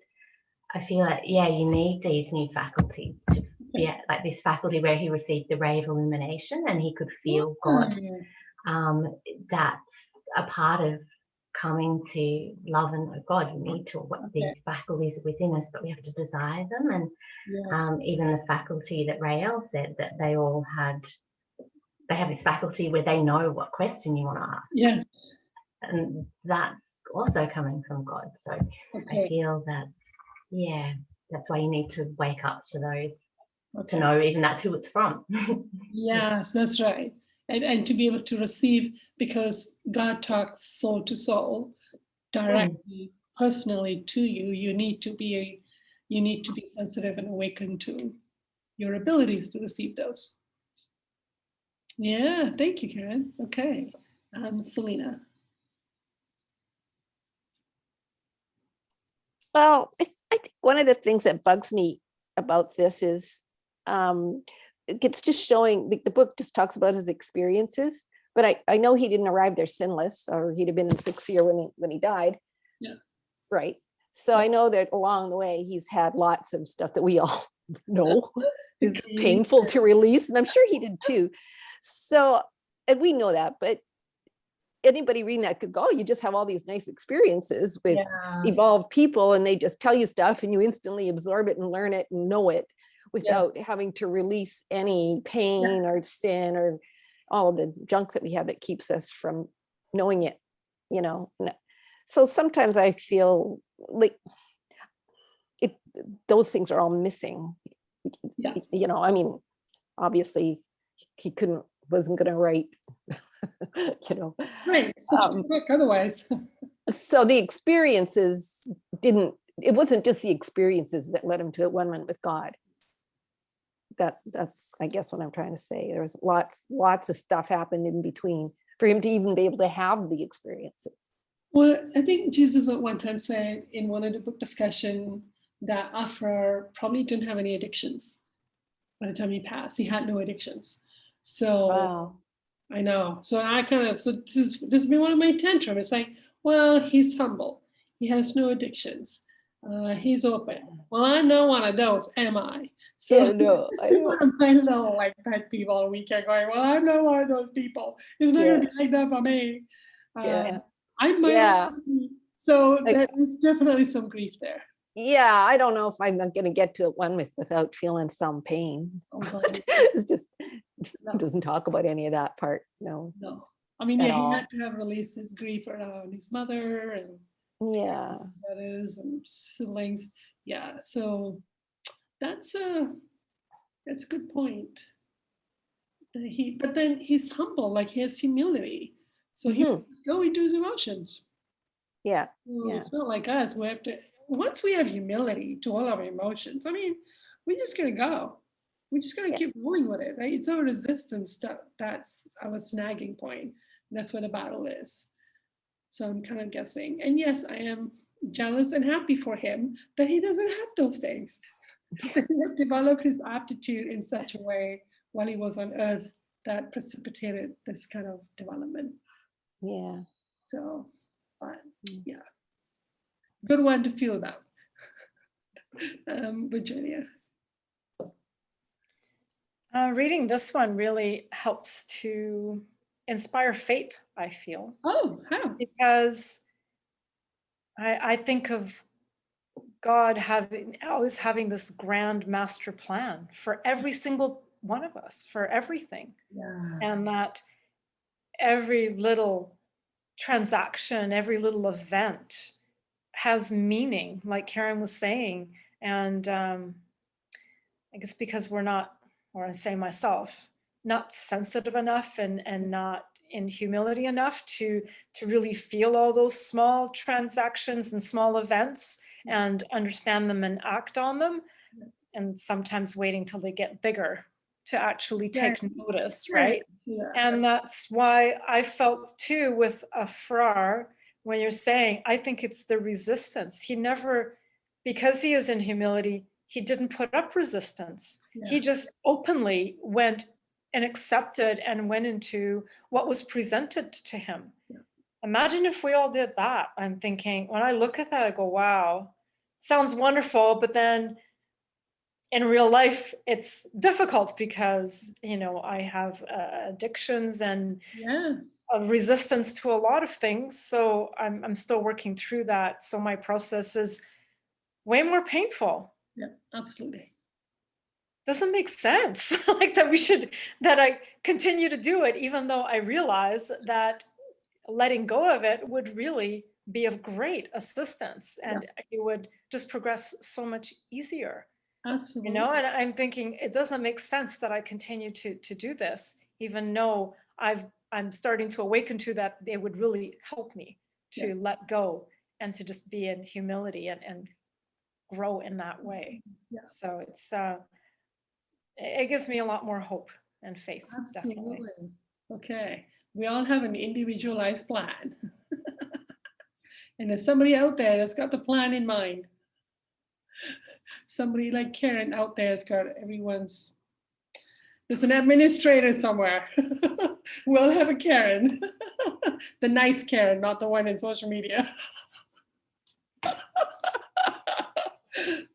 I feel like, you need these new faculties to be like this faculty where he received the ray of illumination and he could feel God. That's a part of coming to love and know God. You need to, these faculties are within us, but we have to desire them. And even the faculty that Rael said, that they have this faculty where they know what question you want to ask. Yes. And that's also coming from God. So I feel that's why you need to wake up to those, to know even that's who it's from. Yes, that's right. And to be able to receive, because God talks soul to soul directly, personally to you, you need to be sensitive and awakened to your abilities to receive those. Yeah, thank you, Karen. Okay, Selena. Well, I think one of the things that bugs me about this is it's just showing, the book just talks about his experiences, but I know he didn't arrive there sinless, or he'd have been in 6th year when he died. Yeah. Right. So I know that along the way he's had lots of stuff that we all know is painful to release, and I'm sure he did too. So, and we know that, but anybody reading that could go, you just have all these nice experiences with Yes. evolved people, and they just tell you stuff and you instantly absorb it and learn it and know it without having to release any pain or sin or all of the junk that we have that keeps us from knowing it, you know. So sometimes I feel like those things are all missing. You know, I mean, obviously he wasn't going to write, you know. Right, such a book otherwise. So the experiences it wasn't just the experiences that led him to At-One-Ment with God. That's I guess what I'm trying to say. There was lots of stuff happened in between for him to even be able to have the experiences. Well, I think Jesus at one time said in one of the book discussion that Aphraar probably didn't have any addictions by the time he passed. He had no addictions. So Wow. I know. So this has been one of my tantrums. It's like, well, he's humble. He has no addictions. He's open. Well, I'm not one of those, am I? So no, this is one of my little like pet peeve all weekend going, well, I'm not one of those people. It's not gonna be like that for me. I might so there is definitely some grief there. Yeah, I don't know if I'm going to get to At-One-Ment without feeling some pain. It's just doesn't talk about any of that part. No. I mean, he had to have released his grief around his mother and brothers and siblings. Yeah, so that's a good point. But then he's humble, like he has humility. So he just go into his emotions. Yeah. It's not like us. We have to, once we have humility to all our emotions, I mean, we're just gonna go. We're just gonna keep going with it, right? It's our resistance that's our snagging point. And that's where the battle is. So I'm kind of guessing. And yes, I am jealous and happy for him that he doesn't have those things. He developed his aptitude in such a way while he was on Earth that precipitated this kind of development. Yeah. So, but yeah, good one to feel about. Virginia. Reading this one really helps to inspire faith, I feel. Oh, how? Because I think of God always having this grand master plan for every single one of us, for everything. Yeah. And that every little transaction, every little event has meaning, like Karen was saying. And I guess because we're not, or I say myself, not sensitive enough and not in humility enough to really feel all those small transactions and small events and understand them and act on them, and sometimes waiting till they get bigger to actually take notice, right? Yeah. And that's why I felt too with Aphraar, when you're saying, I think it's the resistance. He never, because he is in humility, he didn't put up resistance. He just openly went and accepted and went into what was presented to him. Imagine if we all did that. I'm thinking, when I look at that, I go, wow, sounds wonderful. But then in real life, it's difficult because, you know, I have addictions and a resistance to a lot of things. So I'm still working through that. So my process is way more painful. Yeah, absolutely. Doesn't make sense. Like that I continue to do it, even though I realize that letting go of it would really be of great assistance and it would just progress so much easier. Absolutely. You know, and I'm thinking it doesn't make sense that I continue to do this, even though I'm starting to awaken to that it would really help me to let go and to just be in humility and grow in that way. So it gives me a lot more hope and faith. Absolutely. Definitely. Okay. We all have an individualized plan. And there's somebody out there that's got the plan in mind. Somebody like Karen out there has got there's an administrator somewhere. We'll have a Karen. The nice Karen, not the one in social media.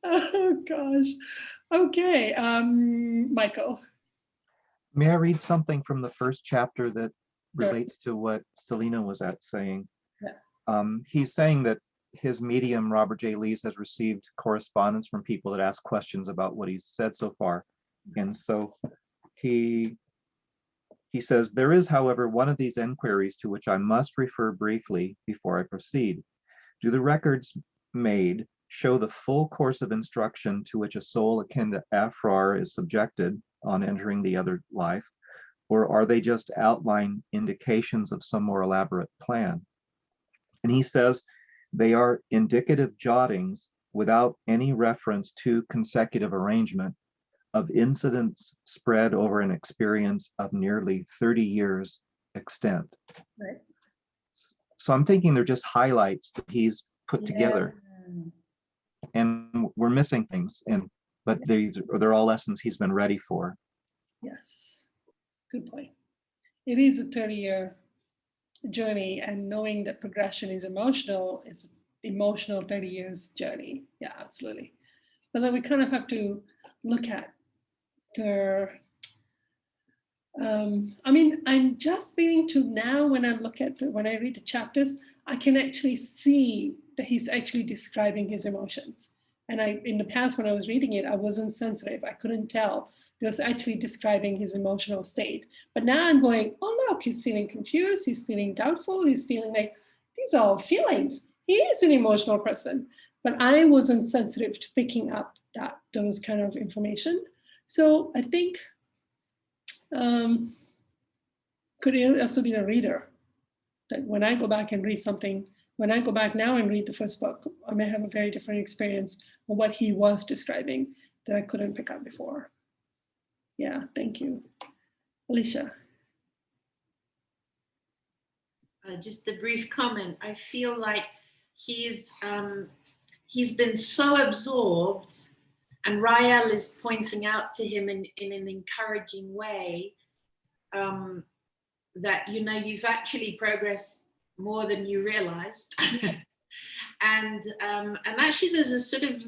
Oh gosh. Okay, Michael. May I read something from the first chapter that relates to what Selena was saying. Yeah. He's saying that his medium, Robert J. Lees, has received correspondence from people that ask questions about what he's said so far. And so he says, there is, however, one of these inquiries to which I must refer briefly before I proceed. Do the records made show the full course of instruction to which a soul akin to Aphraar is subjected on entering the other life, or are they just outline indications of some more elaborate plan? And he says they are indicative jottings without any reference to consecutive arrangement of incidents spread over an experience of nearly 30 years extent. Right. So I'm thinking they're just highlights that he's put together, and we're missing things, but they're all lessons he's been ready for. Yes, good point. It is a 30-year journey, and knowing that progression is emotional, it's an emotional 30 years journey. Yeah, absolutely. But then we kind of have to look at their, I mean, I'm just beginning to now, when I read the chapters, I can actually see that he's actually describing his emotions. And in the past, when I was reading it, I wasn't sensitive. I couldn't tell. He was actually describing his emotional state. But now I'm going, oh, look, he's feeling confused. He's feeling doubtful. He's feeling like, these are all feelings. He is an emotional person. But I wasn't sensitive to picking up those kind of information. So I think, could it also be the reader? That when I go back and read something, when I go back now and read the first book, I may have a very different experience of what he was describing that I couldn't pick up before. Yeah, thank you. Alicia. Just a brief comment. I feel like he's been so absorbed, and Rael is pointing out to him in an encouraging way that, you know, you've actually progressed more than you realized. And actually there's a sort of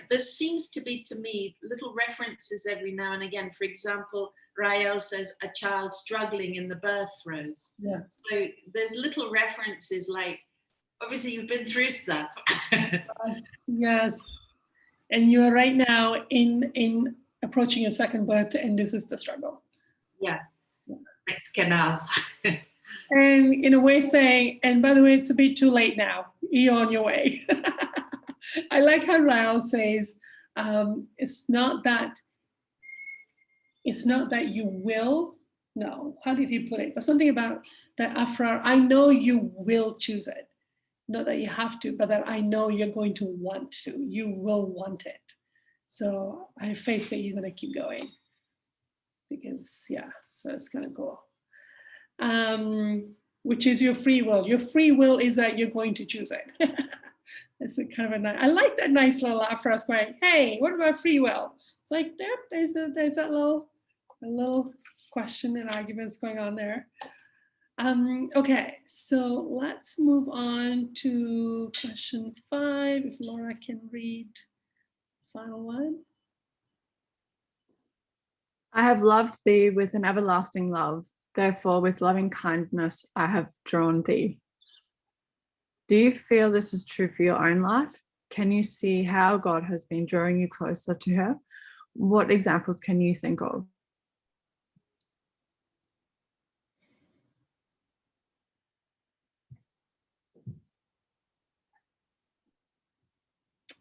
there seems to be, to me, little references every now and again. For example, Rael says a child struggling in the birth throes. Yes. So there's little references, like, obviously you've been through stuff. Yes. And you are right now in approaching your second birth, and this is the struggle. Yeah. Next canal. And in a way saying, and by the way, it's a bit too late now. You're on your way. I like how Rael says, it's not that you will, no, how did he put it? But something about that Aphraar, I know you will choose it. Not that you have to, but that I know you're going to want to. You will want it. So I have faith that you're going to keep going. Because, yeah, so it's kind of cool. Which is your free will. Your free will is that you're going to choose it. It's a kind of a nice, I like that nice little Aphraar going, hey, what about free will? It's like, there's that little question and arguments going on there. Okay, so let's move on to question 5, if Laura can read the final one. I have loved thee with an everlasting love. Therefore, with loving kindness, I have drawn thee. Do you feel this is true for your own life? Can you see how God has been drawing you closer to her? What examples can you think of?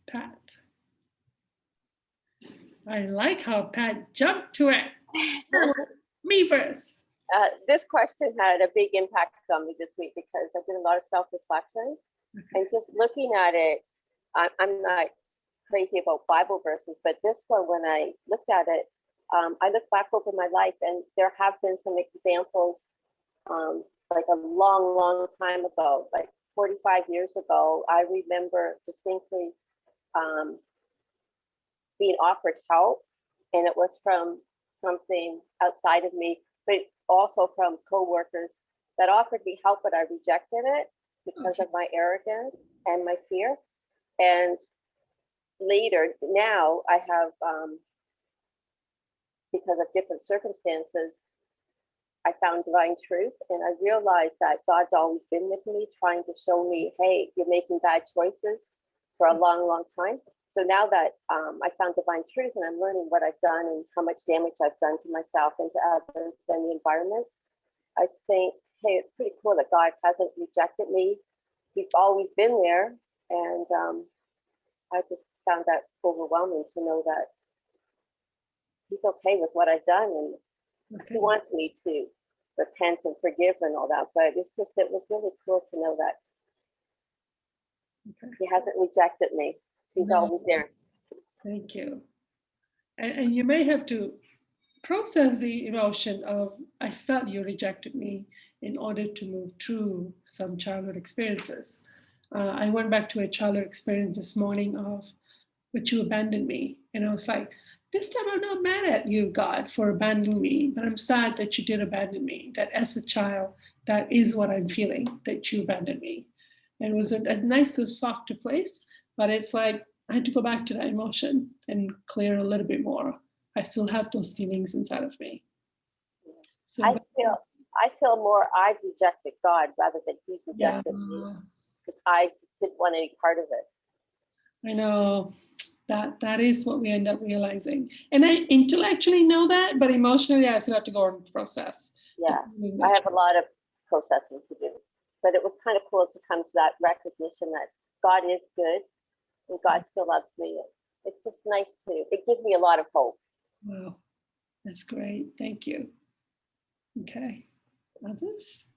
Pat. I like how Pat jumped to it. Me first. This question had a big impact on me this week because I did a lot of self-reflection. And just looking at it, I'm not crazy about Bible verses, but this one, when I looked at it, I looked back over my life and there have been some examples like a long, long time ago, like 45 years ago. I remember distinctly being offered help, and it was from something outside of me, but also from coworkers that offered me help, but I rejected it because of my arrogance and my fear. And later, now I have, because of different circumstances, I found divine truth, and I realized that God's always been with me, trying to show me, hey, you're making bad choices for a long, long time. So now that I found divine truth and I'm learning what I've done and how much damage I've done to myself and to others and the environment, I think, hey, it's pretty cool that God hasn't rejected me. He's always been there. And I just found that overwhelming to know that he's okay with what I've done, and he wants me to repent and forgive and all that. But it was really cool to know that he hasn't rejected me. He's always there. Thank you. And you may have to process the emotion of, I felt you rejected me, in order to move through some childhood experiences. I went back to a childhood experience this morning of, but you abandoned me. And I was like, this time I'm not mad at you, God, for abandoning me, but I'm sad that you did abandon me, that as a child, that is what I'm feeling, that you abandoned me. And it was a nice, so soft place, but it's like, I had to go back to that emotion and clear a little bit more. I still have those feelings inside of me. So, I feel more I've rejected God rather than he's rejected me, because I didn't want any part of it. I know that is what we end up realizing. And I intellectually know that, but emotionally I still have to go and process. Yeah, I have a lot of processing to do. But it was kind of cool to come to that recognition that God is good and God still loves me. It's just nice it gives me a lot of hope. Wow, that's great. Thank you. Okay, others?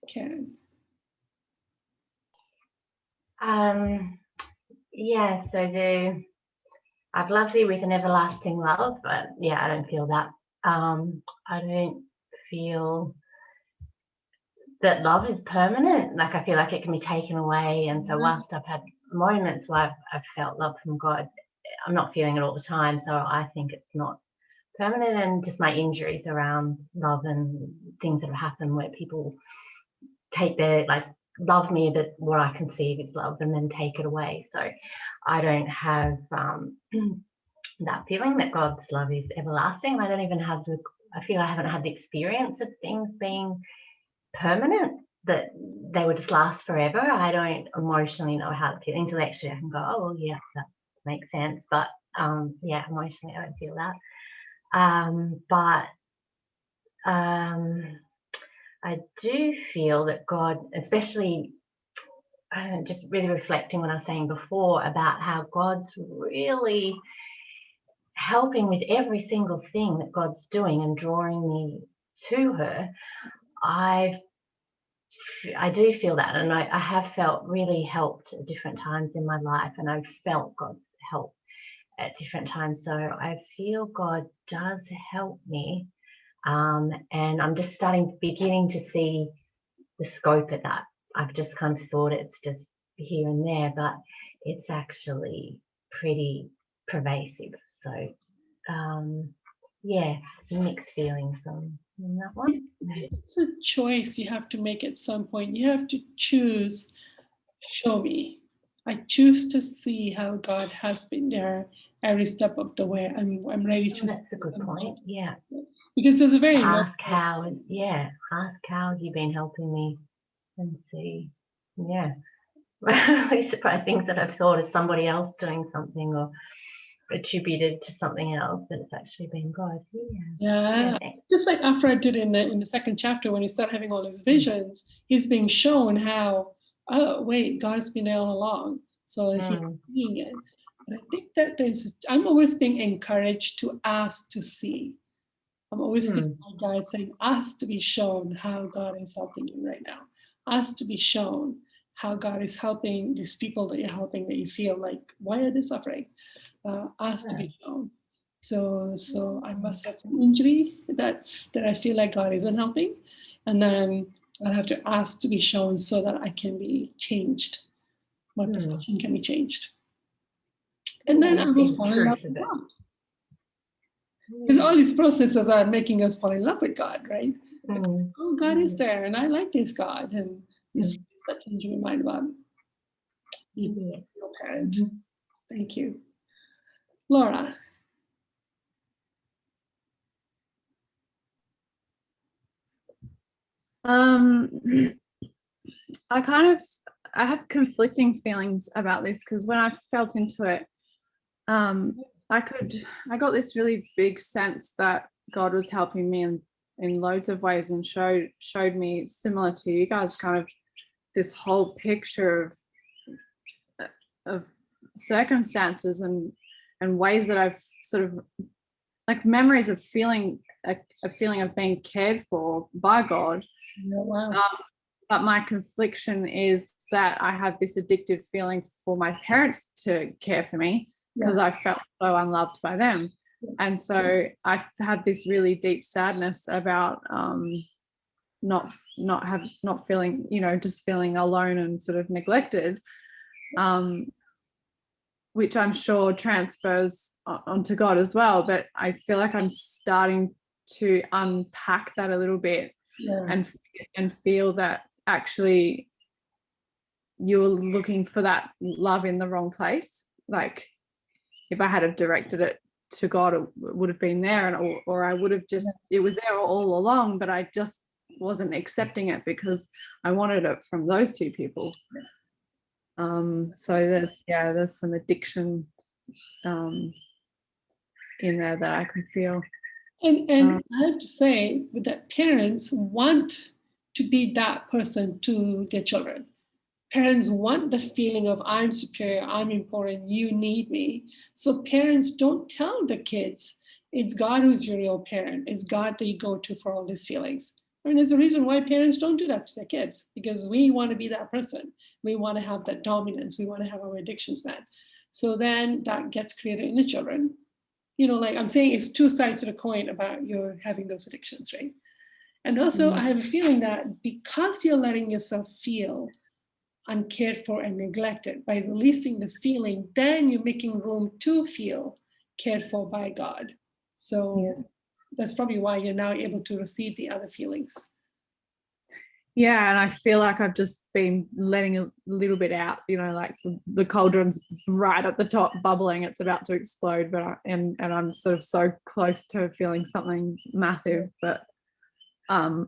Karen. Yeah, so I've loved thee with an everlasting love, but yeah, I don't feel that. I don't feel that love is permanent. Like, I feel like it can be taken away. And so whilst I've had moments where I've felt love from God, I'm not feeling it all the time. So I think it's not permanent, and just my injuries around love and things that have happened where people take love me, but what I conceive is love, and then take it away. So I don't have that feeling that God's love is everlasting. I don't even have I feel I haven't had the experience of things being permanent, that they would just last forever. I don't emotionally know how to feel. Intellectually I can go, oh well, yeah, that makes sense, but yeah, emotionally I don't feel that. But I do feel that God, especially just really reflecting what I was saying before about how God's really helping with every single thing that God's doing and drawing me to her. I do feel that, and I have felt really helped at different times in my life, and I've felt God's help at different times. So I feel God does help me, and I'm just beginning to see the scope of that. I've just kind of thought it's just here and there, but it's actually pretty pervasive. So yeah, some mixed feelings on that one. It's a choice you have to make at some point. You have to choose, show me. I choose to see how God has been there every step of the way. I'm ready to. That's a good point. Yeah. Because there's a very ask how have you been helping me, and see. Yeah. Really surprised things that I've thought of somebody else doing something or attributed to something else, that it's actually been God. Yeah. Just like Aphraar did in the second chapter, when he started having all his visions, he's being shown how, oh wait, God's been there all along. So he's seeing it. And I think that I'm always being encouraged to ask to see. I'm always thinking my guys saying, ask to be shown how God is helping you right now. Ask to be shown how God is helping these people that you're helping, that you feel like, why are they suffering? Ask to be shown. So I must have some injury that I feel like God isn't helping. And then I'll have to ask to be shown so that I can be changed. My perception can be changed. And then I will fall in love with God. Because all these processes are making us fall in love with God, right? Like, oh, God is there, and I like this God, and this that changing my mind about it. even your parent. Thank you. Laura. I have conflicting feelings about this, because when I felt into it, I got this really big sense that God was helping me in loads of ways, and showed me, similar to you guys, kind of this whole picture of circumstances and ways that I've sort of, like, memories of feeling a feeling of being cared for by God. Oh, wow. But my confliction is that I have this addictive feeling for my parents to care for me, because I felt so unloved by them. And so I've had this really deep sadness about not feeling, just feeling alone and sort of neglected, which I'm sure transfers onto God as well. But I feel like I'm starting to unpack that a little bit, and feel that actually you're looking for that love in the wrong place. Like, if I had have directed it to God, it would have been there, or I would have just, it was there all along, but I just wasn't accepting it because I wanted it from those two people. So there's some addiction in there that I can feel. And I have to say that parents want to be that person to their children. Parents want the feeling of I'm superior, I'm important, you need me. So parents don't tell the kids, it's God who's your real parent. It's God that you go to for all these feelings. I mean, there's a reason why parents don't do that to their kids, because we want to be that person. We want to have that dominance. We want to have our addictions met. So then that gets created in the children. Like I'm saying, it's two sides of the coin about your having those addictions, right? And also I have a feeling that because you're letting yourself feel uncared for and neglected, by releasing the feeling, then you're making room to feel cared for by God. So that's probably why you're now able to receive the other feelings. Yeah, and I feel like I've just been letting a little bit out, like the cauldron's right at the top bubbling, it's about to explode, but I'm sort of so close to feeling something massive. But and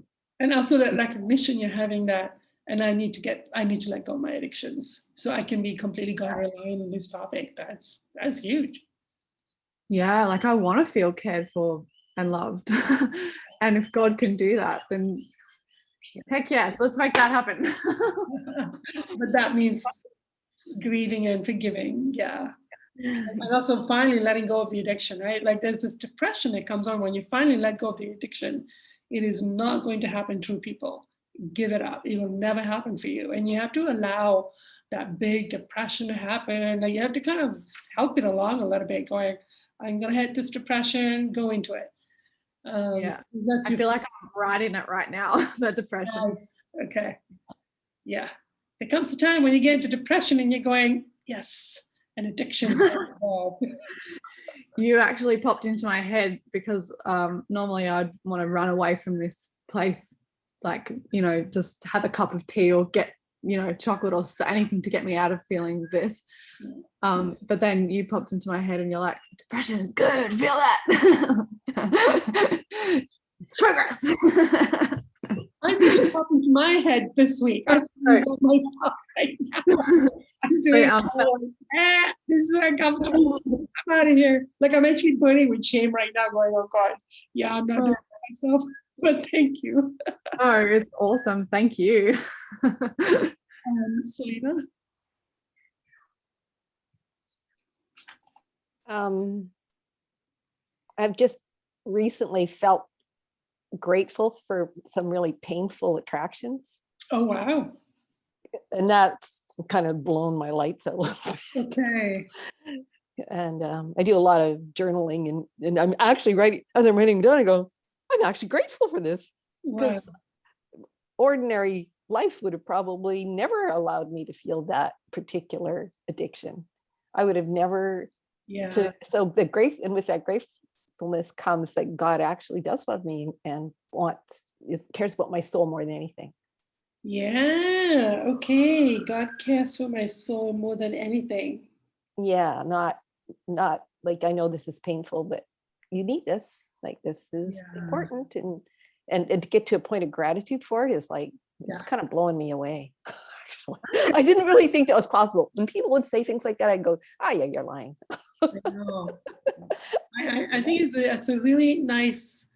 also that recognition you're having, that, and I need to let go of my addictions so I can be completely God reliant on this topic. That's huge. Yeah, like I want to feel cared for and loved. And if God can do that, then heck yes, let's make that happen. But that means grieving and forgiving. And also finally letting go of the addiction, right? Like there's this depression that comes on when you finally let go of the addiction. It is not going to happen through people. Give it up. It will never happen for you. And you have to allow that big depression to happen. Like you have to kind of help it along a little bit, going, I'm going to hit this depression, go into it. I feel like I'm right in it right now, that depression. Nice. Okay. Yeah. There comes a time when you get into depression and you're going, yes, and addiction's involved. You actually popped into my head because normally I'd want to run away from this place, like, just have a cup of tea or get, chocolate or anything to get me out of feeling this. But then you popped into my head and you're like, depression is good, feel that. It's progress. I think you popped into my head this week. I'm myself right now. I'm doing this is uncomfortable. I'm out of here. Like I'm actually burning with shame right now, going, oh God, yeah, I'm not doing it myself. But thank you. Oh, it's awesome. Thank you. Selena? I've just recently felt grateful for some really painful attractions. Oh, wow. And that's kind of blown my lights out a little bit. Okay. And I do a lot of journaling, and I'm actually writing, as I'm writing down, I go, I'm actually grateful for this, because ordinary life would have probably never allowed me to feel that particular addiction. I would have never. So with that gratefulness comes that God actually does love me and cares about my soul more than anything. Yeah. Okay. God cares for my soul more than anything. Yeah, not like, I know this is painful, but you need this. Like, this is Yeah. important, and to get to a point of gratitude for it is like, it's Yeah. kind of blowing me away. I didn't really think that was possible. When people would say things like that, I'd go, "Ah, yeah, you're lying." I know. I think it's a really nice,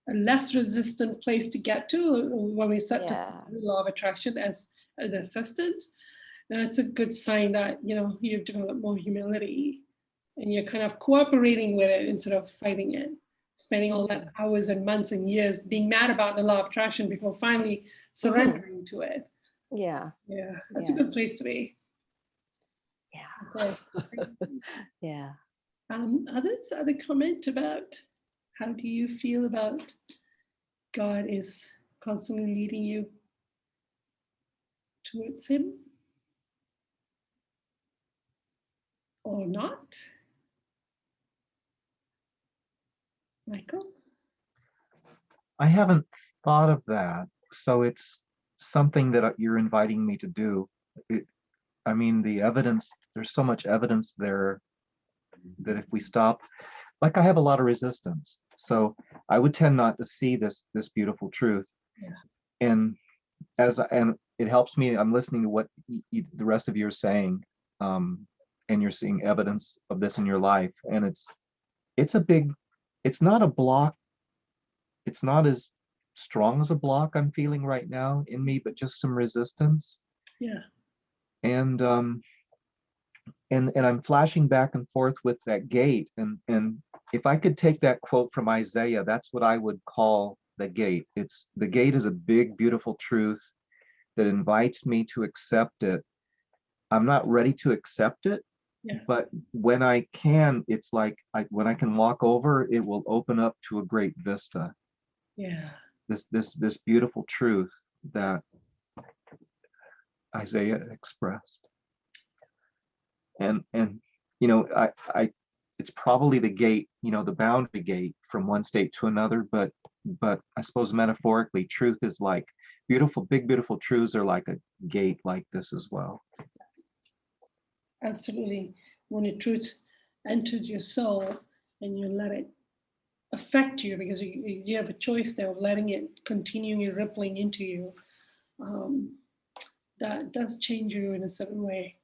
less resistant place to get to when we set this Yeah. law of attraction as an assistance. That's a good sign that, you know, you've developed more humility and you're kind of cooperating with it instead of fighting it, spending all that hours and months and years being mad about the law of attraction before finally surrendering to it. Yeah. Yeah, that's a Yeah. good place to be. Yeah. Okay. Yeah. Other comment about how do you feel about God is constantly leading you towards Him or not? Michael? I haven't thought of that. So it's something that you're inviting me to do. I mean, the evidence, there's so much evidence there that if we stop, like I have a lot of resistance. So I would tend not to see this beautiful truth. Yeah. And and it helps me, I'm listening to what the rest of you are saying. And you're seeing evidence of this in your life. And it's a big, it's not a block. It's not as strong as a block I'm feeling right now in me, but just some resistance. Yeah. And and I'm flashing back and forth with that gate. And if I could take that quote from Isaiah, that's what I would call the gate. It's the gate is a big, beautiful truth that invites me to accept it. I'm not ready to accept it, Yeah. but when I can, it's like when I can walk over, it will open up to a great vista. Yeah. This beautiful truth that Isaiah expressed. And you know, I it's probably the gate, you know, the boundary gate from one state to another, but I suppose metaphorically, truth is like beautiful, big, beautiful truths are like a gate like this as well. Absolutely. When the truth enters your soul and you let it affect you, because you have a choice there of letting it continuing rippling into you, that does change you in a certain way.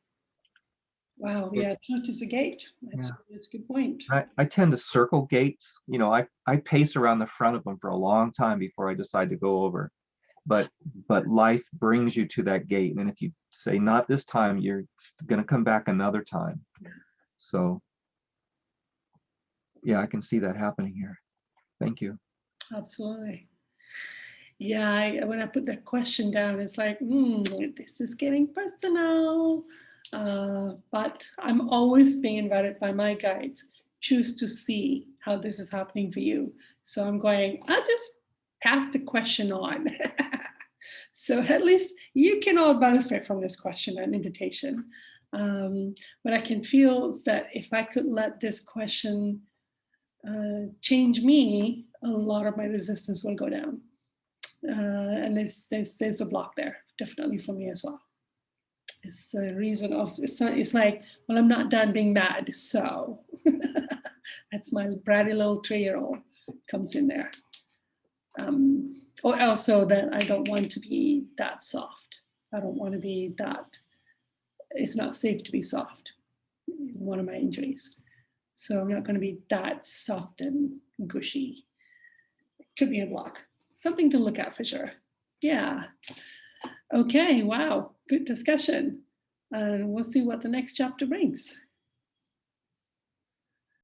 Wow. Yeah. Truth is a gate. That's a good point. I tend to circle gates. You know, I pace around the front of them for a long time before I decide to go over. But life brings you to that gate. And if you say not this time, you're going to come back another time. So yeah, I can see that happening here. Thank you. Absolutely. Yeah, when I put that question down, it's like, this is getting personal. But I'm always being invited by my guides. Choose to see how this is happening for you. So I'm going, I'll just pass the question on. So at least you can all benefit from this question and invitation. But I can feel that if I could let this question change me, a lot of my resistance will go down. And there's a block there, definitely for me as well. It's a reason of, it's like, well, I'm not done being mad, so that's my bratty little 3-year-old comes in there. Or also that I don't want to be that soft. I don't want to be that, it's not safe to be soft, one of my injuries. So I'm not going to be that soft and gushy. It could be a block. Something to look at for sure. Yeah. Okay, wow, good discussion. And we'll see what the next chapter brings.